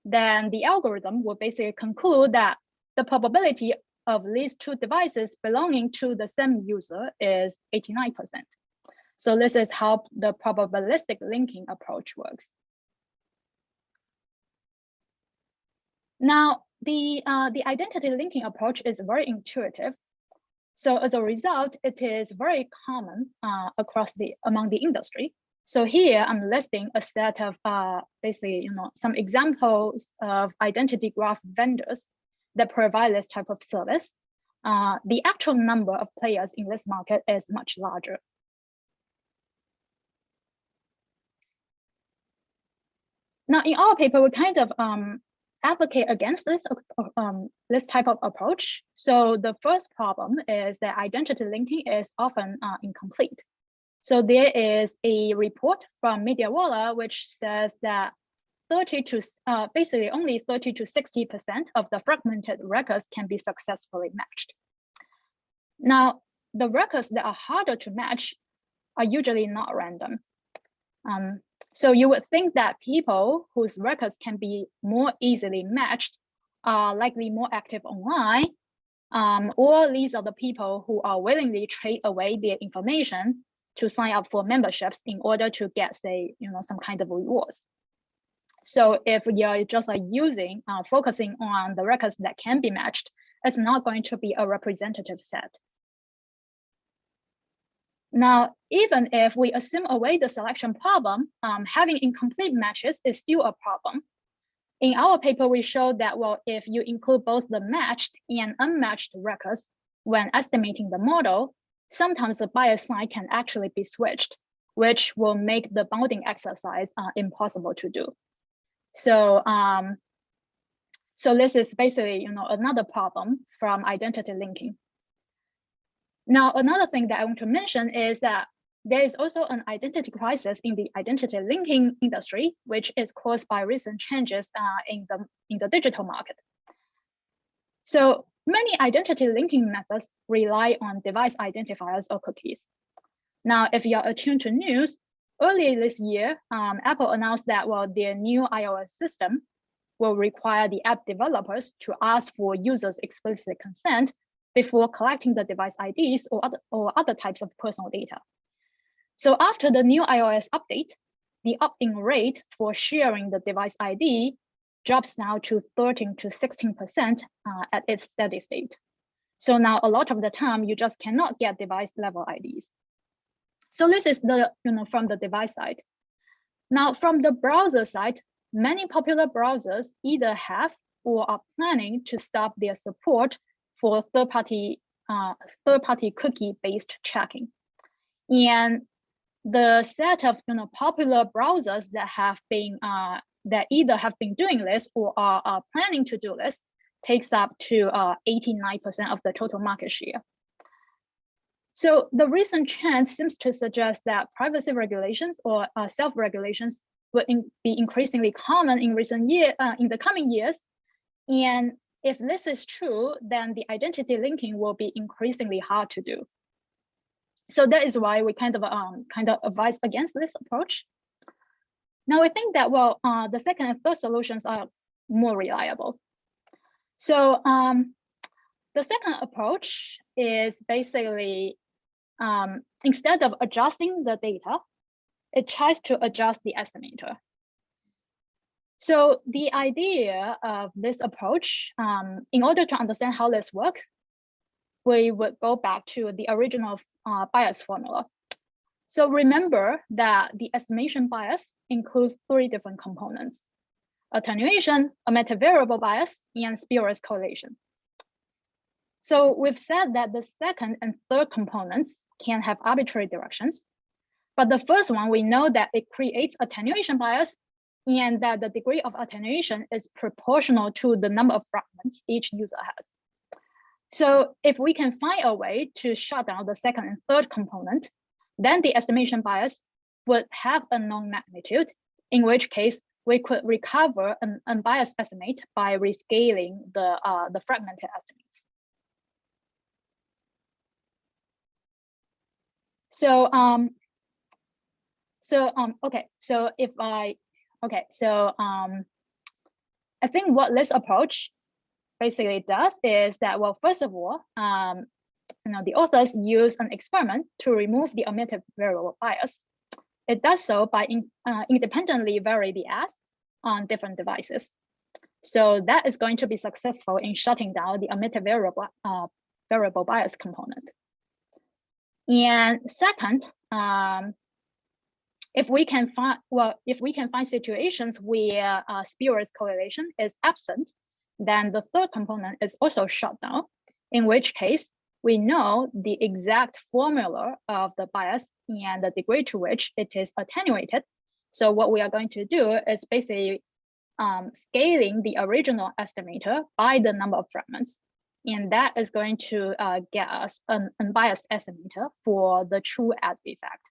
then the algorithm will basically conclude that the probability of these 2 devices belonging to the same user is 89%. So this is how the probabilistic linking approach works. Now, the identity linking approach is very intuitive. So as a result, it is very common among the industry. So here I'm listing a set of basically, some examples of identity graph vendors that provide this type of service. The actual number of players in this market is much larger. Now, in our paper, we kind of advocate against this type of approach. So the first problem is that identity linking is often incomplete. So there is a report from MediaWalla which says that basically only 30 to 60% of the fragmented records can be successfully matched. Now, the records that are harder to match are usually not random. So you would think that people whose records can be more easily matched are likely more active online, or these are the people who are willingly trade away their information to sign up for memberships in order to get, say, some kind of rewards. So if you're just focusing on the records that can be matched, it's not going to be a representative set. Now, even if we assume away the selection problem, having incomplete matches is still a problem. In our paper, we showed that, well, if you include both the matched and unmatched records when estimating the model, sometimes the bias sign can actually be switched, which will make the bounding exercise impossible to do. So, so this is basically, another problem from identity linking. Now, another thing that I want to mention is that there is also an identity crisis in the identity linking industry, which is caused by recent changes in the digital market. So many identity linking methods rely on device identifiers or cookies. Now, if you're attuned to news, earlier this year, Apple announced that their new iOS system will require the app developers to ask for users' explicit consent before collecting the device IDs or other types of personal data. So after the new iOS update, the opt-in rate for sharing the device ID drops now to 13 to 16% at its steady state. So now a lot of the time you just cannot get device level IDs. So this is the from the device side. Now from the browser side, many popular browsers either have or are planning to stop their support for third-party cookie-based tracking. And the set of popular browsers that have been that either have been doing this or are planning to do this takes up to 89% of the total market share. So the recent trend seems to suggest that privacy regulations or self-regulations will be increasingly common in the coming years. And if this is true, then the identity linking will be increasingly hard to do. So that is why we kind of advise against this approach. Now we think that the second and third solutions are more reliable. So the second approach is basically instead of adjusting the data, it tries to adjust the estimator. So the idea of this approach, in order to understand how this works, we would go back to the original bias formula. So remember that the estimation bias includes 3 different components: attenuation, omitted variable bias, and spurious correlation. So we've said that the second and third components can have arbitrary directions, but the first one, we know that it creates attenuation bias and that the degree of attenuation is proportional to the number of fragments each user has. So if we can find a way to shut down the second and third component, then the estimation bias would have a known magnitude, in which case we could recover an unbiased estimate by rescaling the fragmented estimates. So I think what this approach basically does is that, first of all, the authors use an experiment to remove the omitted variable bias. It does so by independently vary the ads on different devices. So that is going to be successful in shutting down the omitted variable bias component. And second, if we can find situations where spurious correlation is absent, then the third component is also shut down, in which case we know the exact formula of the bias and the degree to which it is attenuated. So what we are going to do is basically scaling the original estimator by the number of fragments. And that is going to get us an unbiased estimator for the true ad effect.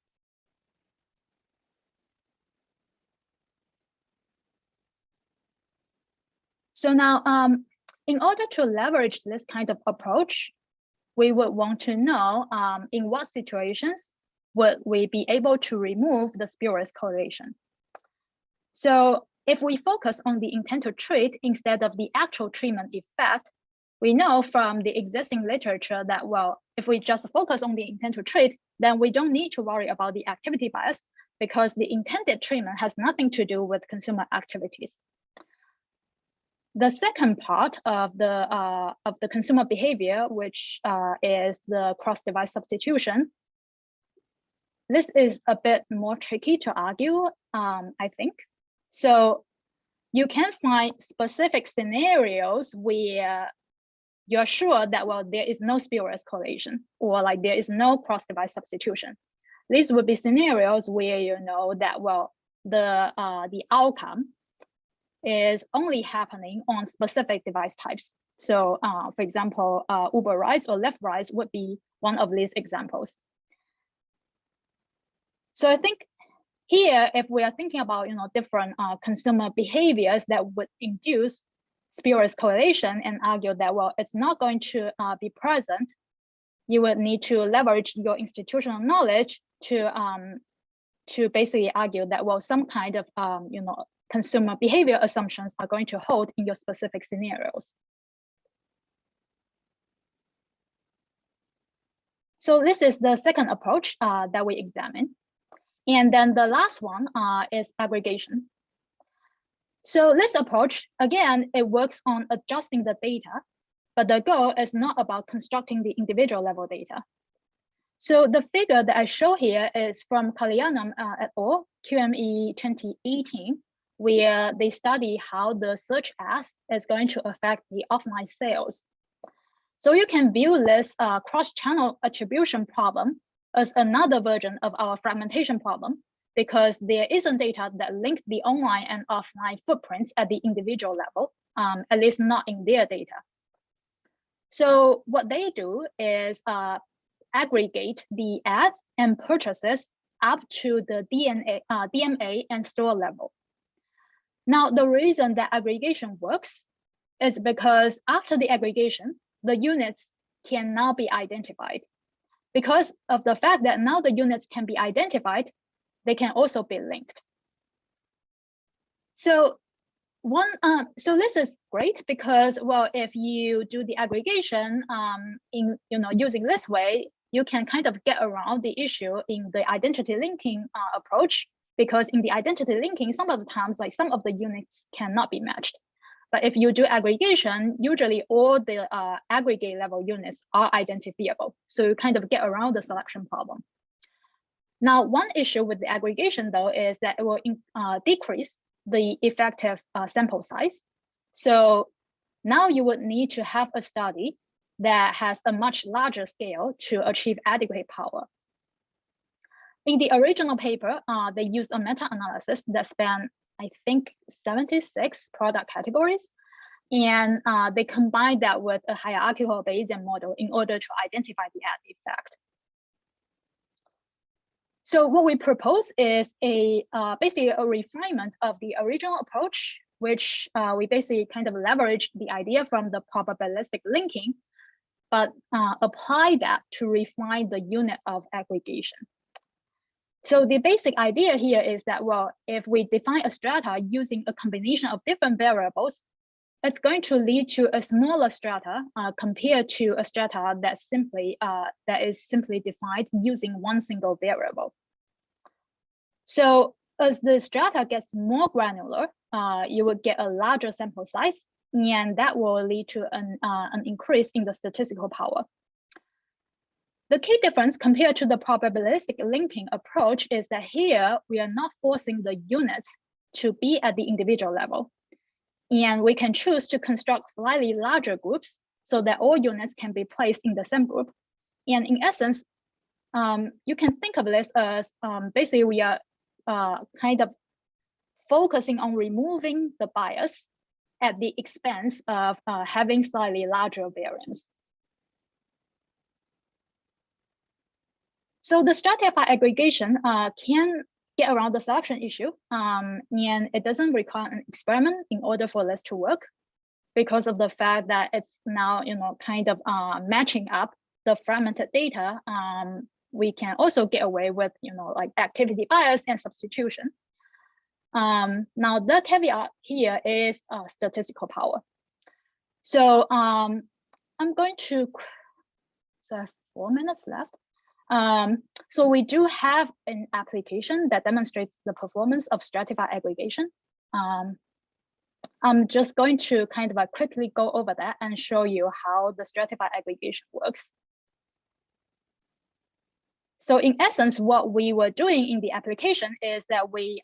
So now, in order to leverage this kind of approach, we would want to know in what situations would we be able to remove the spurious correlation. So if we focus on the intent to treat instead of the actual treatment effect, we know from the existing literature that, if we just focus on the intent to treat, then we don't need to worry about the activity bias because the intended treatment has nothing to do with consumer activities. The second part of the consumer behavior, which is the cross-device substitution, this is a bit more tricky to argue, I think. So you can find specific scenarios where you're sure that, there is no spurious correlation or there is no cross-device substitution. These would be scenarios where you know that, the outcome is only happening on specific device types. So for example, Uber rides or Lyft rides would be one of these examples. So I think here, if we are thinking about different consumer behaviors that would induce spurious correlation and argue that, well, it's not going to be present, you would need to leverage your institutional knowledge to basically argue that, well, some kind of consumer behavior assumptions are going to hold in your specific scenarios. So this is the second approach that we examine. And then the last one is aggregation. So this approach, again, it works on adjusting the data, but the goal is not about constructing the individual level data. So the figure that I show here is from Kalyanam et al., QME 2018, where they study how the search ads is going to affect the offline sales. So you can view this cross-channel attribution problem as another version of our fragmentation problem, because there isn't data that link the online and offline footprints at the individual level, at least not in their data. So what they do is aggregate the ads and purchases up to the DMA and store level. Now, the reason that aggregation works is because after the aggregation, the units can now be identified. Because of the fact that now the units can be identified, they can also be linked. So so this is great because, well, if you do the aggregation in using this way, you can kind of get around the issue in the identity linking approach, because in the identity linking, some of the times, like some of the units cannot be matched. But if you do aggregation, usually all the aggregate level units are identifiable. So you kind of get around the selection problem. Now, one issue with the aggregation, though, is that it will decrease the effective sample size. So now you would need to have a study that has a much larger scale to achieve adequate power. In the original paper, they used a meta-analysis that spanned, I think, 76 product categories. And they combined that with a hierarchical Bayesian model in order to identify the ad effect. So what we propose is basically a refinement of the original approach, which we basically kind of leverage the idea from the probabilistic linking, but apply that to refine the unit of aggregation. So the basic idea here is that, well, if we define a strata using a combination of different variables, it's going to lead to a smaller strata compared to a strata that is simply defined using one single variable. So as the strata gets more granular, you will get a larger sample size, and that will lead to an increase in the statistical power. The key difference compared to the probabilistic linking approach is that here we are not forcing the units to be at the individual level. And we can choose to construct slightly larger groups so that all units can be placed in the same group. And in essence, you can think of this as basically we are kind of focusing on removing the bias at the expense of having slightly larger variance. So the stratified aggregation can get around the selection issue, and it doesn't require an experiment in order for this to work, because of the fact that it's now kind of matching up the fragmented data. We can also get away with like activity bias and substitution. Now the caveat here is statistical power. So I'm going to, so I have 4 minutes left. So we do have an application that demonstrates the performance of stratified aggregation. I'm just going to kind of quickly go over that and show you how the stratified aggregation works. So in essence, what we were doing in the application is that we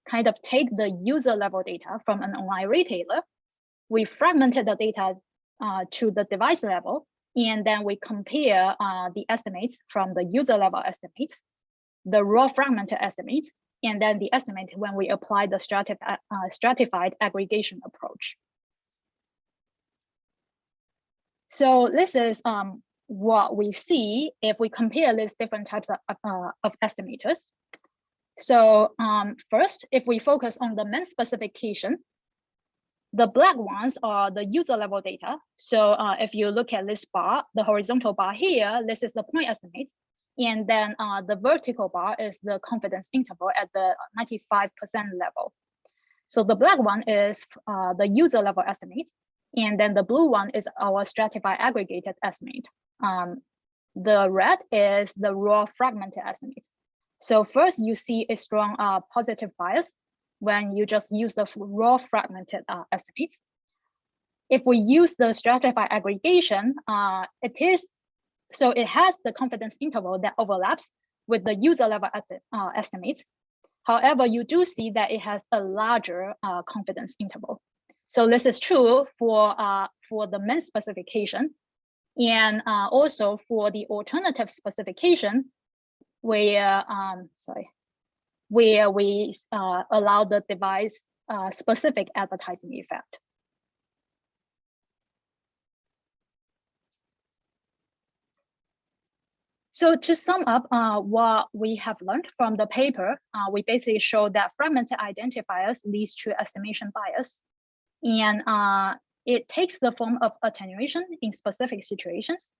kind of take the user level data from an online retailer. We fragmented the data to the device level, and then we compare the estimates from the user level estimates, the raw fragmented estimates, and then the estimate when we apply the stratified aggregation approach. So this is what we see if we compare these different types of estimators. So first, if we focus on the main specification, the black ones are the user level data. So if you look at this bar, the horizontal bar here, this is the point estimate. And then the vertical bar is the confidence interval at the 95% level. So the black one is the user level estimate. And then the blue one is our stratified aggregated estimate. The red is the raw fragmented estimate. So first you see a strong positive bias when you just use the raw fragmented estimates. If we use the stratified aggregation, it has the confidence interval that overlaps with the user level estimates. However, you do see that it has a larger confidence interval. So this is true for the main specification, and also for the alternative specification, where we allow the device specific advertising effect. So to sum up what we have learned from the paper, we basically show that fragmented identifiers leads to estimation bias. And it takes the form of attenuation in specific situations.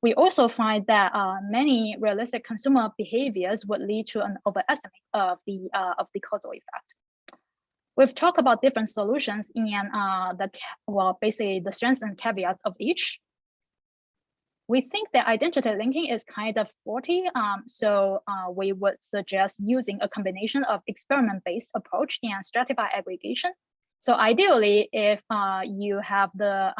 We also find that many realistic consumer behaviors would lead to an overestimate of the causal effect. We've talked about different solutions and basically the strengths and caveats of each. We think that identity linking is kind of faulty, so we would suggest using a combination of experiment-based approach and stratified aggregation. So ideally, if you have the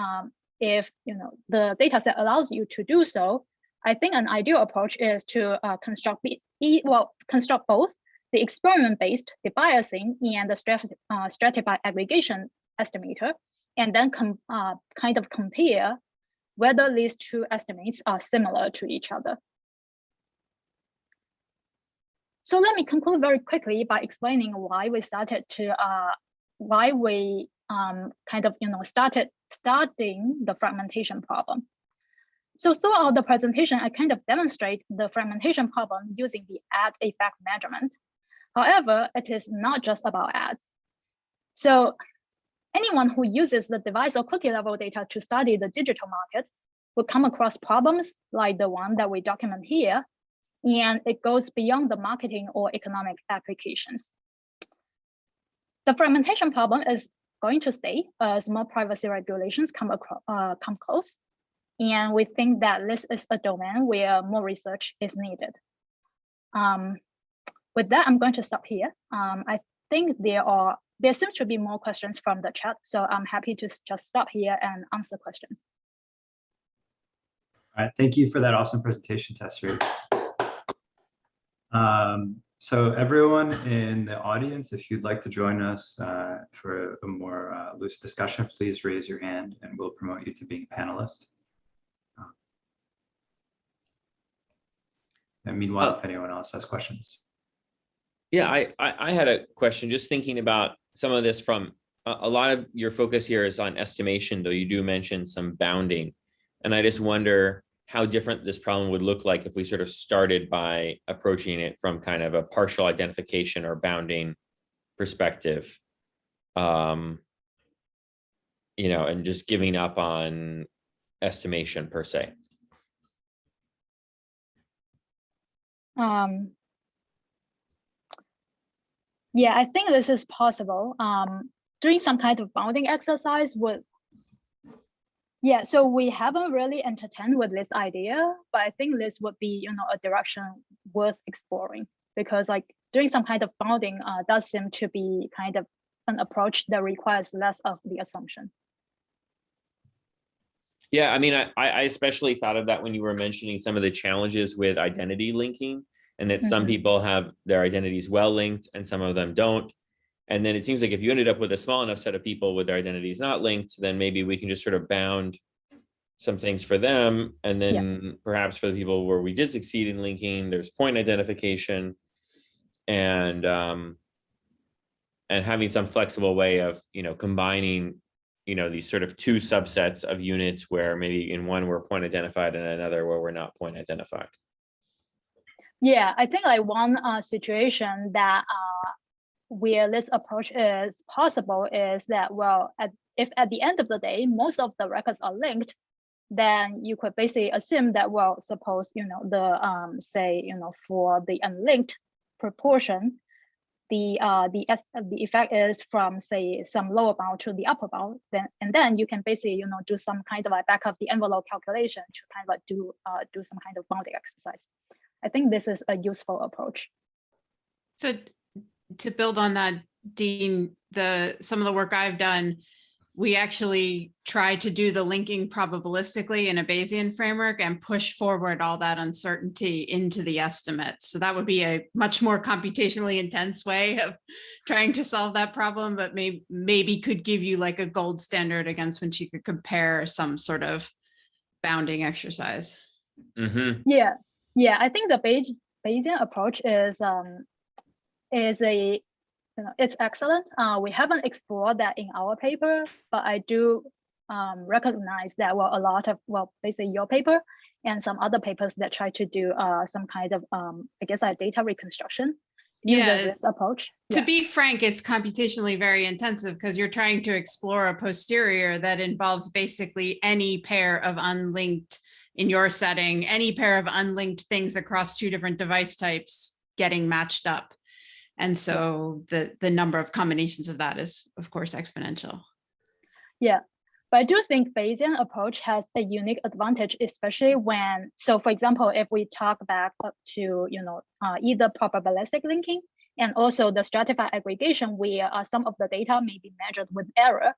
data set allows you to do so, I think an ideal approach is to construct both the experiment-based debiasing and the stratified aggregation estimator, and then kind of compare whether these two estimates are similar to each other. So let me conclude very quickly by explaining why we started to started studying the fragmentation problem. So throughout the presentation, I kind of demonstrate the fragmentation problem using the ad effect measurement. However, it is not just about ads. So anyone who uses the device or cookie level data to study the digital market will come across problems like the one that we document here, and it goes beyond the marketing or economic applications. The fragmentation problem is going to stay as more privacy regulations come close, and we think that this is a domain where more research is needed. With that, I'm going to stop here. I think there seems to be more questions from the chat, so I'm happy to just stop here and answer questions. All right, thank you for that awesome presentation, Tesary. So everyone in the audience, if you'd like to join us for a more loose discussion, please raise your hand and we'll promote you to being a panelist. And meanwhile, if anyone else has questions. Yeah, I had a question, just thinking about some of this from a lot of your focus here is on estimation, though you do mention some bounding. And I just wonder how different this problem would look like if we sort of started by approaching it from kind of a partial identification or bounding perspective, and just giving up on estimation per se. Yeah, I think this is possible. Doing some kind of bounding exercise would, yeah, so we haven't really entertained with this idea, but I think this would be, a direction worth exploring, because like doing some kind of bounding does seem to be kind of an approach that requires less of the assumption. Yeah, I mean, I especially thought of that when you were mentioning some of the challenges with identity linking, and that some people have their identities well linked and some of them don't. And then it seems like if you ended up with a small enough set of people with their identities not linked, then maybe we can just sort of bound some things for them. And then perhaps for the people where we did succeed in linking, there's point identification and having some flexible way of, combining these sort of two subsets of units where maybe in one we're point identified and another where we're not point identified. Yeah, I think like one situation that where this approach is possible is that, well, if at the end of the day, most of the records are linked, then you could basically assume that, well, suppose, the say, for the unlinked proportion, the effect is from, say, some lower bound to the upper bound, then you can basically, do some kind of like back of the envelope calculation to kind of like do some kind of bounding exercise. I think this is a useful approach. So to build on that, Dean, some of the work I've done, we actually try to do the linking probabilistically in a Bayesian framework and push forward all that uncertainty into the estimates. So that would be a much more computationally intense way of trying to solve that problem, but maybe could give you like a gold standard against which you could compare some sort of bounding exercise. Mm-hmm. Yeah, I think the Bayesian approach is it's excellent. We haven't explored that in our paper, but I do recognize that, well, a lot of, well, basically your paper and some other papers that try to do some kind of, I guess, data reconstruction uses this approach. To be frank, it's computationally very intensive because you're trying to explore a posterior that involves basically any pair of unlinked, in your setting, any pair of unlinked things across two different device types getting matched up. And so the number of combinations of that is, of course, exponential. Yeah, but I do think Bayesian approach has a unique advantage, especially when, so for example, if we talk back up to, either probabilistic linking and also the stratified aggregation, where some of the data may be measured with error.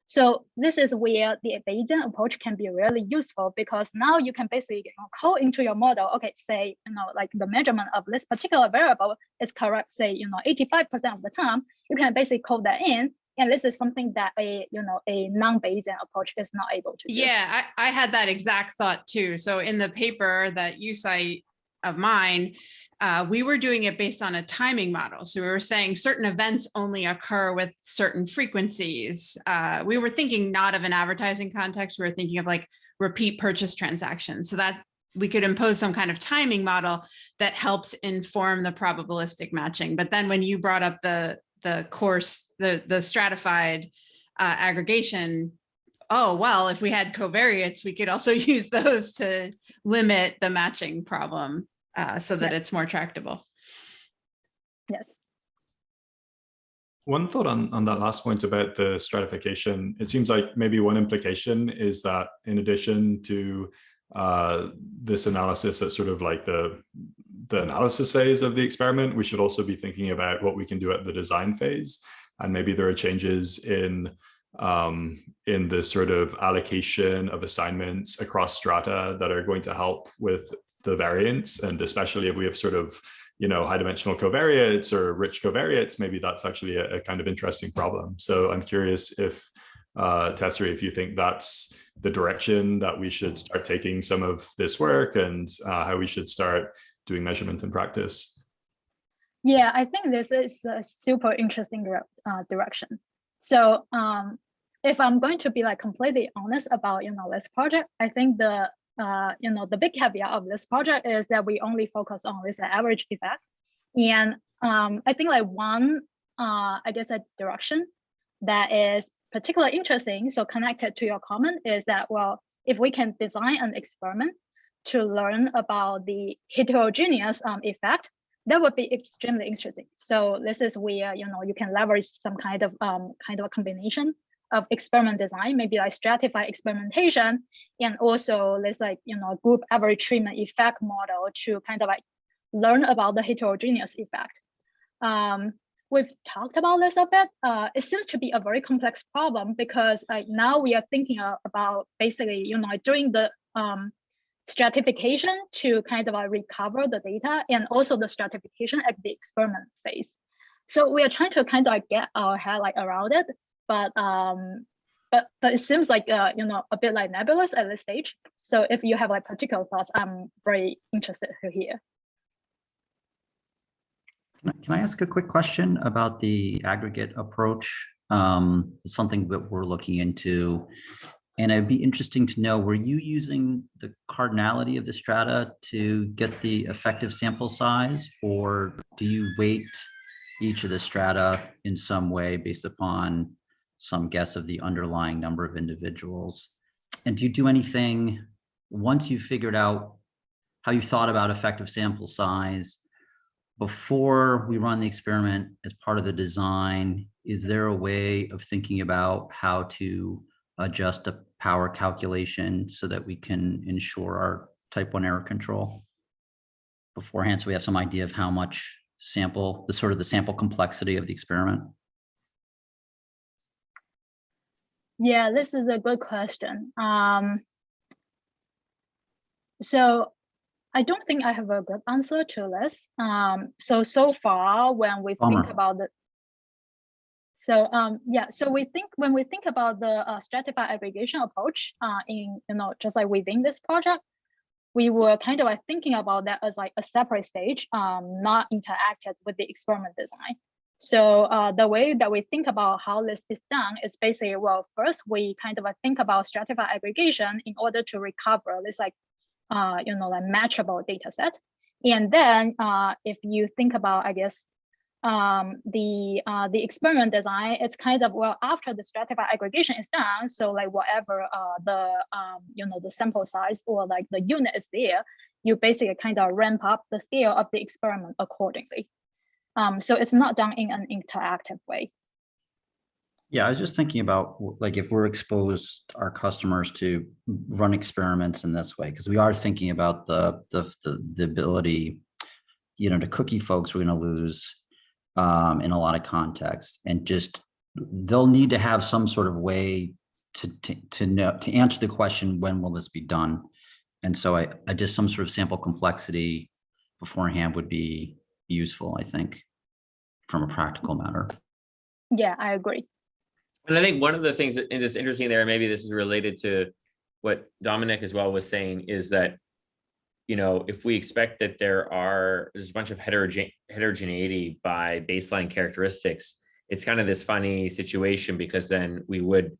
So this is where the Bayesian approach can be really useful, because now you can basically call into your model, okay, say, like the measurement of this particular variable is correct, say, 85% of the time, you can basically code that in. And this is something that a non-Bayesian approach is not able to do. Yeah, I had that exact thought too. So in the paper that you cite of mine, we were doing it based on a timing model. So we were saying certain events only occur with certain frequencies. We were thinking not of an advertising context. We were thinking of like repeat purchase transactions, so that we could impose some kind of timing model that helps inform the probabilistic matching. But then when you brought up the stratified aggregation, oh, well, if we had covariates, we could also use those to limit the matching problem. So that it's more tractable. Yes. One thought on that last point about the stratification, it seems like maybe one implication is that in addition to this analysis at sort of like the analysis phase of the experiment, we should also be thinking about what we can do at the design phase. And maybe there are changes in the sort of allocation of assignments across strata that are going to help with the variance, and especially if we have sort of high dimensional covariates or rich covariates, maybe that's actually a kind of interesting problem. So I'm curious if Tesary, if you think that's the direction that we should start taking some of this work, and how we should start doing measurement in practice. Yeah, I think this is a super interesting direction. So if I'm going to be like completely honest about this project, I think the big caveat of this project is that we only focus on this average effect. And I think like one, I guess, a direction that is particularly interesting, so connected to your comment, is that, well, if we can design an experiment to learn about the heterogeneous effect, that would be extremely interesting. So this is where, you can leverage some kind of a combination of experiment design, maybe like stratified experimentation, and also this like, group average treatment effect model to kind of like learn about the heterogeneous effect. We've talked about this a bit. It seems to be a very complex problem, because now we are thinking about basically, doing the stratification to kind of recover the data, and also the stratification at the experiment phase. So we are trying to kind of like get our head like around it. But it seems like a bit like nebulous at this stage. So if you have like particular thoughts, I'm very interested to hear. Can I ask a quick question about the aggregate approach? It's something that we're looking into. And it'd be interesting to know, were you using the cardinality of the strata to get the effective sample size, or do you weight each of the strata in some way based upon some guess of the underlying number of individuals? And do you do anything once you figured out how you thought about effective sample size before we run the experiment as part of the design? Is there a way of thinking about how to adjust a power calculation so that we can ensure our type 1 error control beforehand, so we have some idea of how much sample, the sort of the sample complexity of the experiment? Yeah, this is a good question. So I don't think I have a good answer to this. So far when we think about the when we think about the stratified aggregation approach in just like within this project, we were kind of like thinking about that as like a separate stage, not interacted with the experiment design. So the way that we think about how this is done is basically, well, first we kind of think about stratified aggregation in order to recover this like like matchable data set. And then if you think about, I guess, the experiment design, it's kind of, well, after the stratified aggregation is done, so like whatever the sample size or like the unit is there, you basically kind of ramp up the scale of the experiment accordingly. So it's not done in an interactive way. Yeah, I was just thinking about, like, if we're exposed our customers to run experiments in this way, because we are thinking about the ability, to cookie folks we're going to lose in a lot of contexts, and just they'll need to have some sort of way to know, to answer the question, when will this be done? And so I just, some sort of sample complexity beforehand would be useful, I think, from a practical matter. Yeah, I agree. And I think one of the things that is interesting there, and maybe this is related to what Dominic as well was saying, is that, if we expect that there's a bunch of heterogeneity by baseline characteristics, it's kind of this funny situation, because then we would,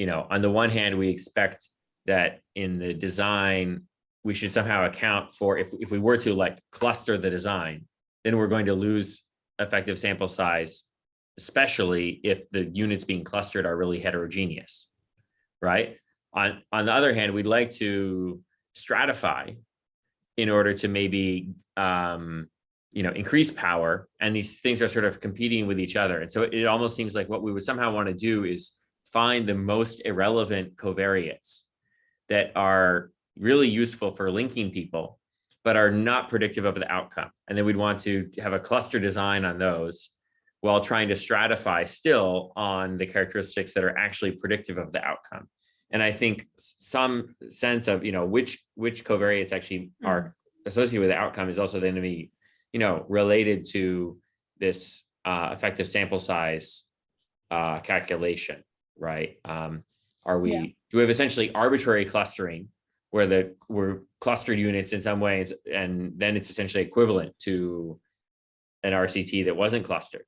on the one hand, we expect that in the design, we should somehow account for, if we were to like cluster the design, then we're going to lose effective sample size, especially if the units being clustered are really heterogeneous, right? On the other hand, we'd like to stratify in order to maybe, increase power, and these things are sort of competing with each other. And so it almost seems like what we would somehow want to do is find the most irrelevant covariates that are really useful for linking people, but are not predictive of the outcome. And then we'd want to have a cluster design on those, while trying to stratify still on the characteristics that are actually predictive of the outcome. And I think some sense of, which covariates actually are associated with the outcome is also then to be, related to this effective sample size calculation, right? Do we have essentially arbitrary clustering where we're clustered units in some ways, and then it's essentially equivalent to an RCT that wasn't clustered?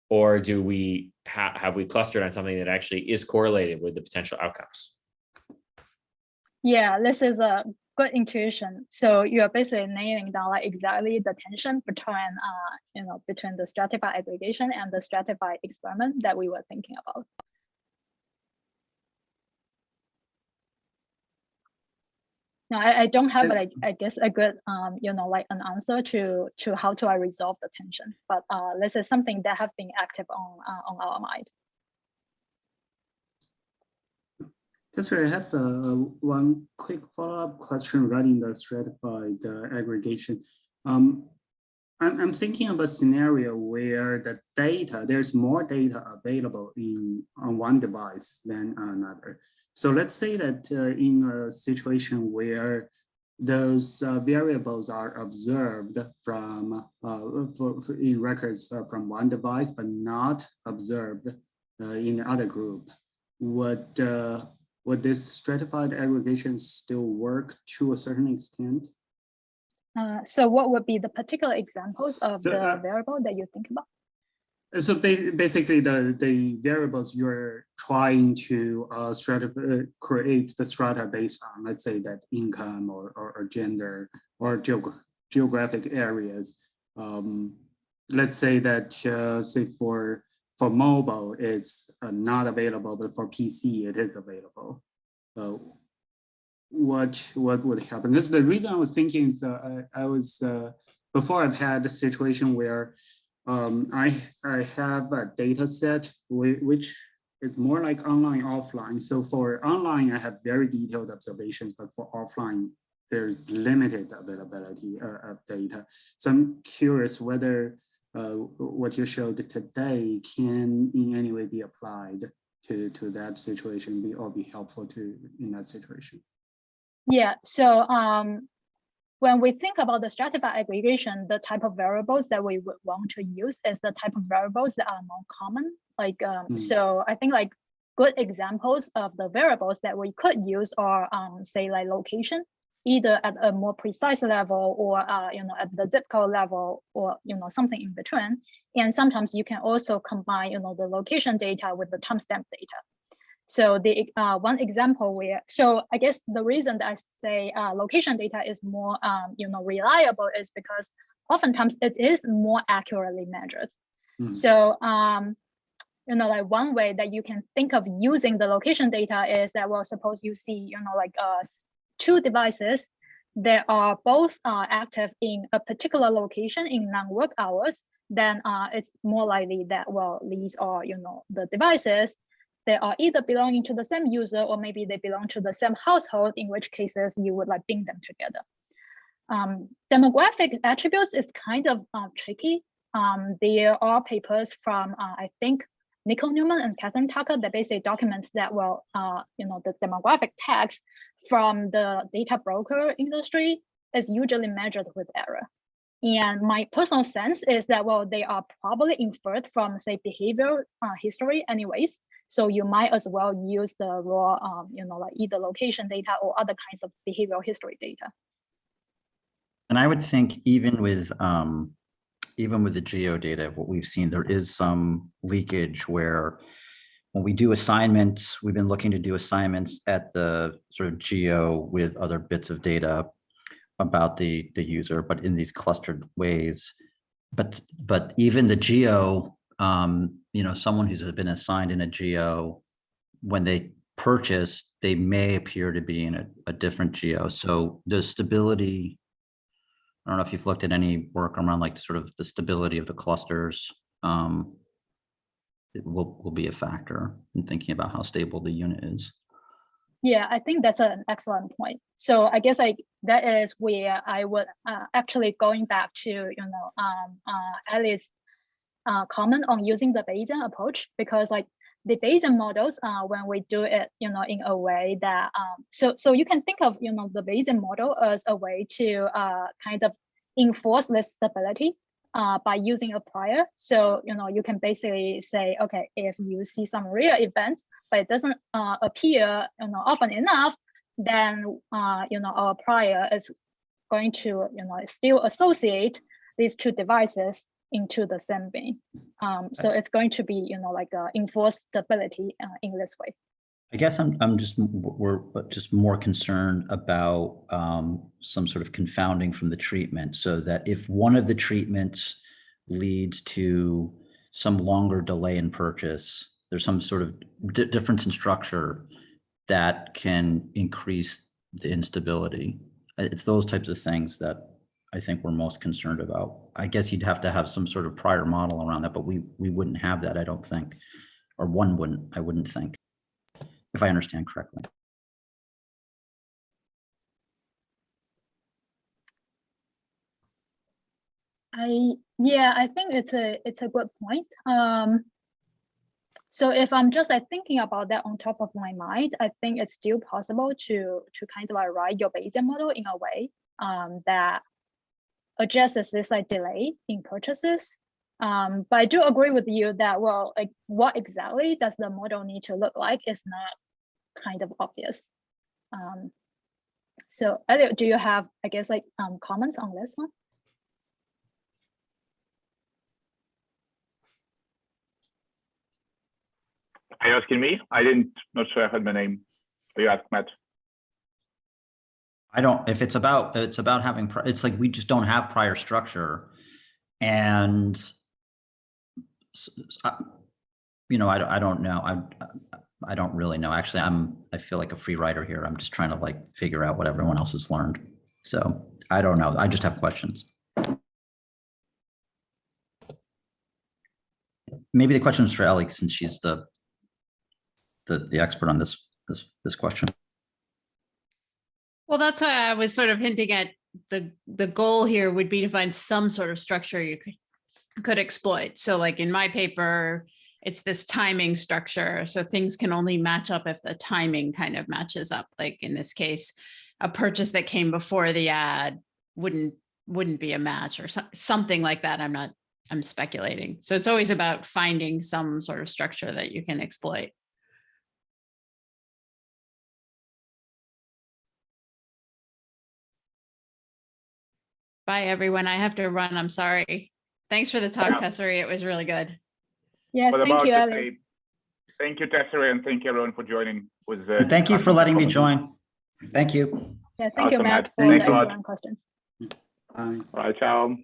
Or do we have we clustered on something that actually is correlated with the potential outcomes? Yeah, this is a good intuition. So you're basically nailing down like exactly the tension between between the stratified aggregation and the stratified experiment that we were thinking about. No, I don't have like, I guess, a good like an answer to how to resolve the tension, but this is something that have been active on our mind. Tesary, I have one quick follow-up question regarding the stratified aggregation. I'm thinking of a scenario where the data, there's more data available on one device than another. So let's say that in a situation where those variables are observed from in records from one device, but not observed in the other group, would this stratified aggregation still work to a certain extent? So what would be the particular examples of the variable that you think about? So basically, the variables you're trying to create the strata based on, let's say that income or gender or geographic areas. Let's say that say for mobile, it's not available, but for PC it is available. What would happen? This is the reason I was thinking. I was before I've had a situation where I have a data set which is more like online, offline. So for online, I have very detailed observations, but for offline, there's limited availability of data. So I'm curious whether what you showed today can in any way be applied to that situation, or be helpful to in that situation. Yeah, so when we think about the stratified aggregation, the type of variables that we would want to use is the type of variables that are more common. Like, so I think like good examples of the variables that we could use are, say, like location, either at a more precise level or at the zip code level, or something in between. And sometimes you can also combine the location data with the timestamp data. So the one example where, so I guess the reason that I say location data is more reliable is because oftentimes it is more accurately measured. So like one way that you can think of using the location data is that, well, suppose you see like two devices that are both active in a particular location in non-work hours, then it's more likely that, well, these are the devices. They are either belonging to the same user, or maybe they belong to the same household, in which cases you would like bring them together. Demographic attributes is kind of tricky. There are papers from, I think, Nicole Newman and Catherine Tucker that basically documents that, well, the demographic tags from the data broker industry is usually measured with error. And my personal sense is that, well, they are probably inferred from, say, behavioral history anyways. So you might as well use the raw, like either location data or other kinds of behavioral history data. And I would think even with the geo data, what we've seen, there is some leakage where when we do assignments, we've been looking to do assignments at the sort of geo with other bits of data about the user, but in these clustered ways. But even the geo, someone who's been assigned in a geo, when they purchase, they may appear to be in a different geo. So the stability, I don't know if you've looked at any work around like sort of the stability of the clusters. It will be a factor in thinking about how stable the unit is. Yeah, I think that's an excellent point. So I guess that is where I would actually going back to Ellie's comment on using the Bayesian approach, because like the Bayesian models, when we do it, in a way that so you can think of the Bayesian model as a way to kind of enforce this stability by using a prior. So you can basically say, okay, if you see some real events but it doesn't appear often enough, then our prior is going to still associate these two devices into the same bin. So it's going to be like enforced stability in this way. I guess we're just more concerned about some sort of confounding from the treatment, so that if one of the treatments leads to some longer delay in purchase, there's some sort of difference in structure that can increase the instability. It's those types of things that I think we're most concerned about. I guess you'd have to have some sort of prior model around that, but we wouldn't have that, I don't think, or one wouldn't, I wouldn't think, if I understand correctly. I think it's a good point. So if I'm just thinking about that on top of my mind, I think it's still possible to kind of write your Bayesian model in a way that adjusts this delay in purchases. But I do agree with you that, well, like what exactly does the model need to look like is not kind of obvious. So Elliot, do you have, I guess, like comments on this one? Are you asking me? Not sure I heard my name. Are you asking Matt? I don't, if it's about having, it's like, we just don't have prior structure. And, you know, I don't know. I don't really know. Actually, I feel like a free rider here. I'm just trying to like figure out what everyone else has learned. So I don't know. I just have questions. Maybe the question is for Ellie, since she's the expert on this question. Well, that's why I was sort of hinting at the goal here would be to find some sort of structure you could exploit. So like in my paper, it's this timing structure. So things can only match up if the timing kind of matches up. Like in this case, a purchase that came before the ad wouldn't be a match, or something like that. I'm speculating. So it's always about finding some sort of structure that you can exploit. Bye, everyone. I have to run. I'm sorry. Thanks for the talk, Yeah. Tesary. It was really good. Yeah, But thank about you, to Ellie. say, thank you, Tesary, and thank you everyone for joining. And thank you for letting me join. Thank you. Yeah, thank you, Awesome, Matt, Matt. for the Thanks a lot. excellent questions. Bye. All right, ciao.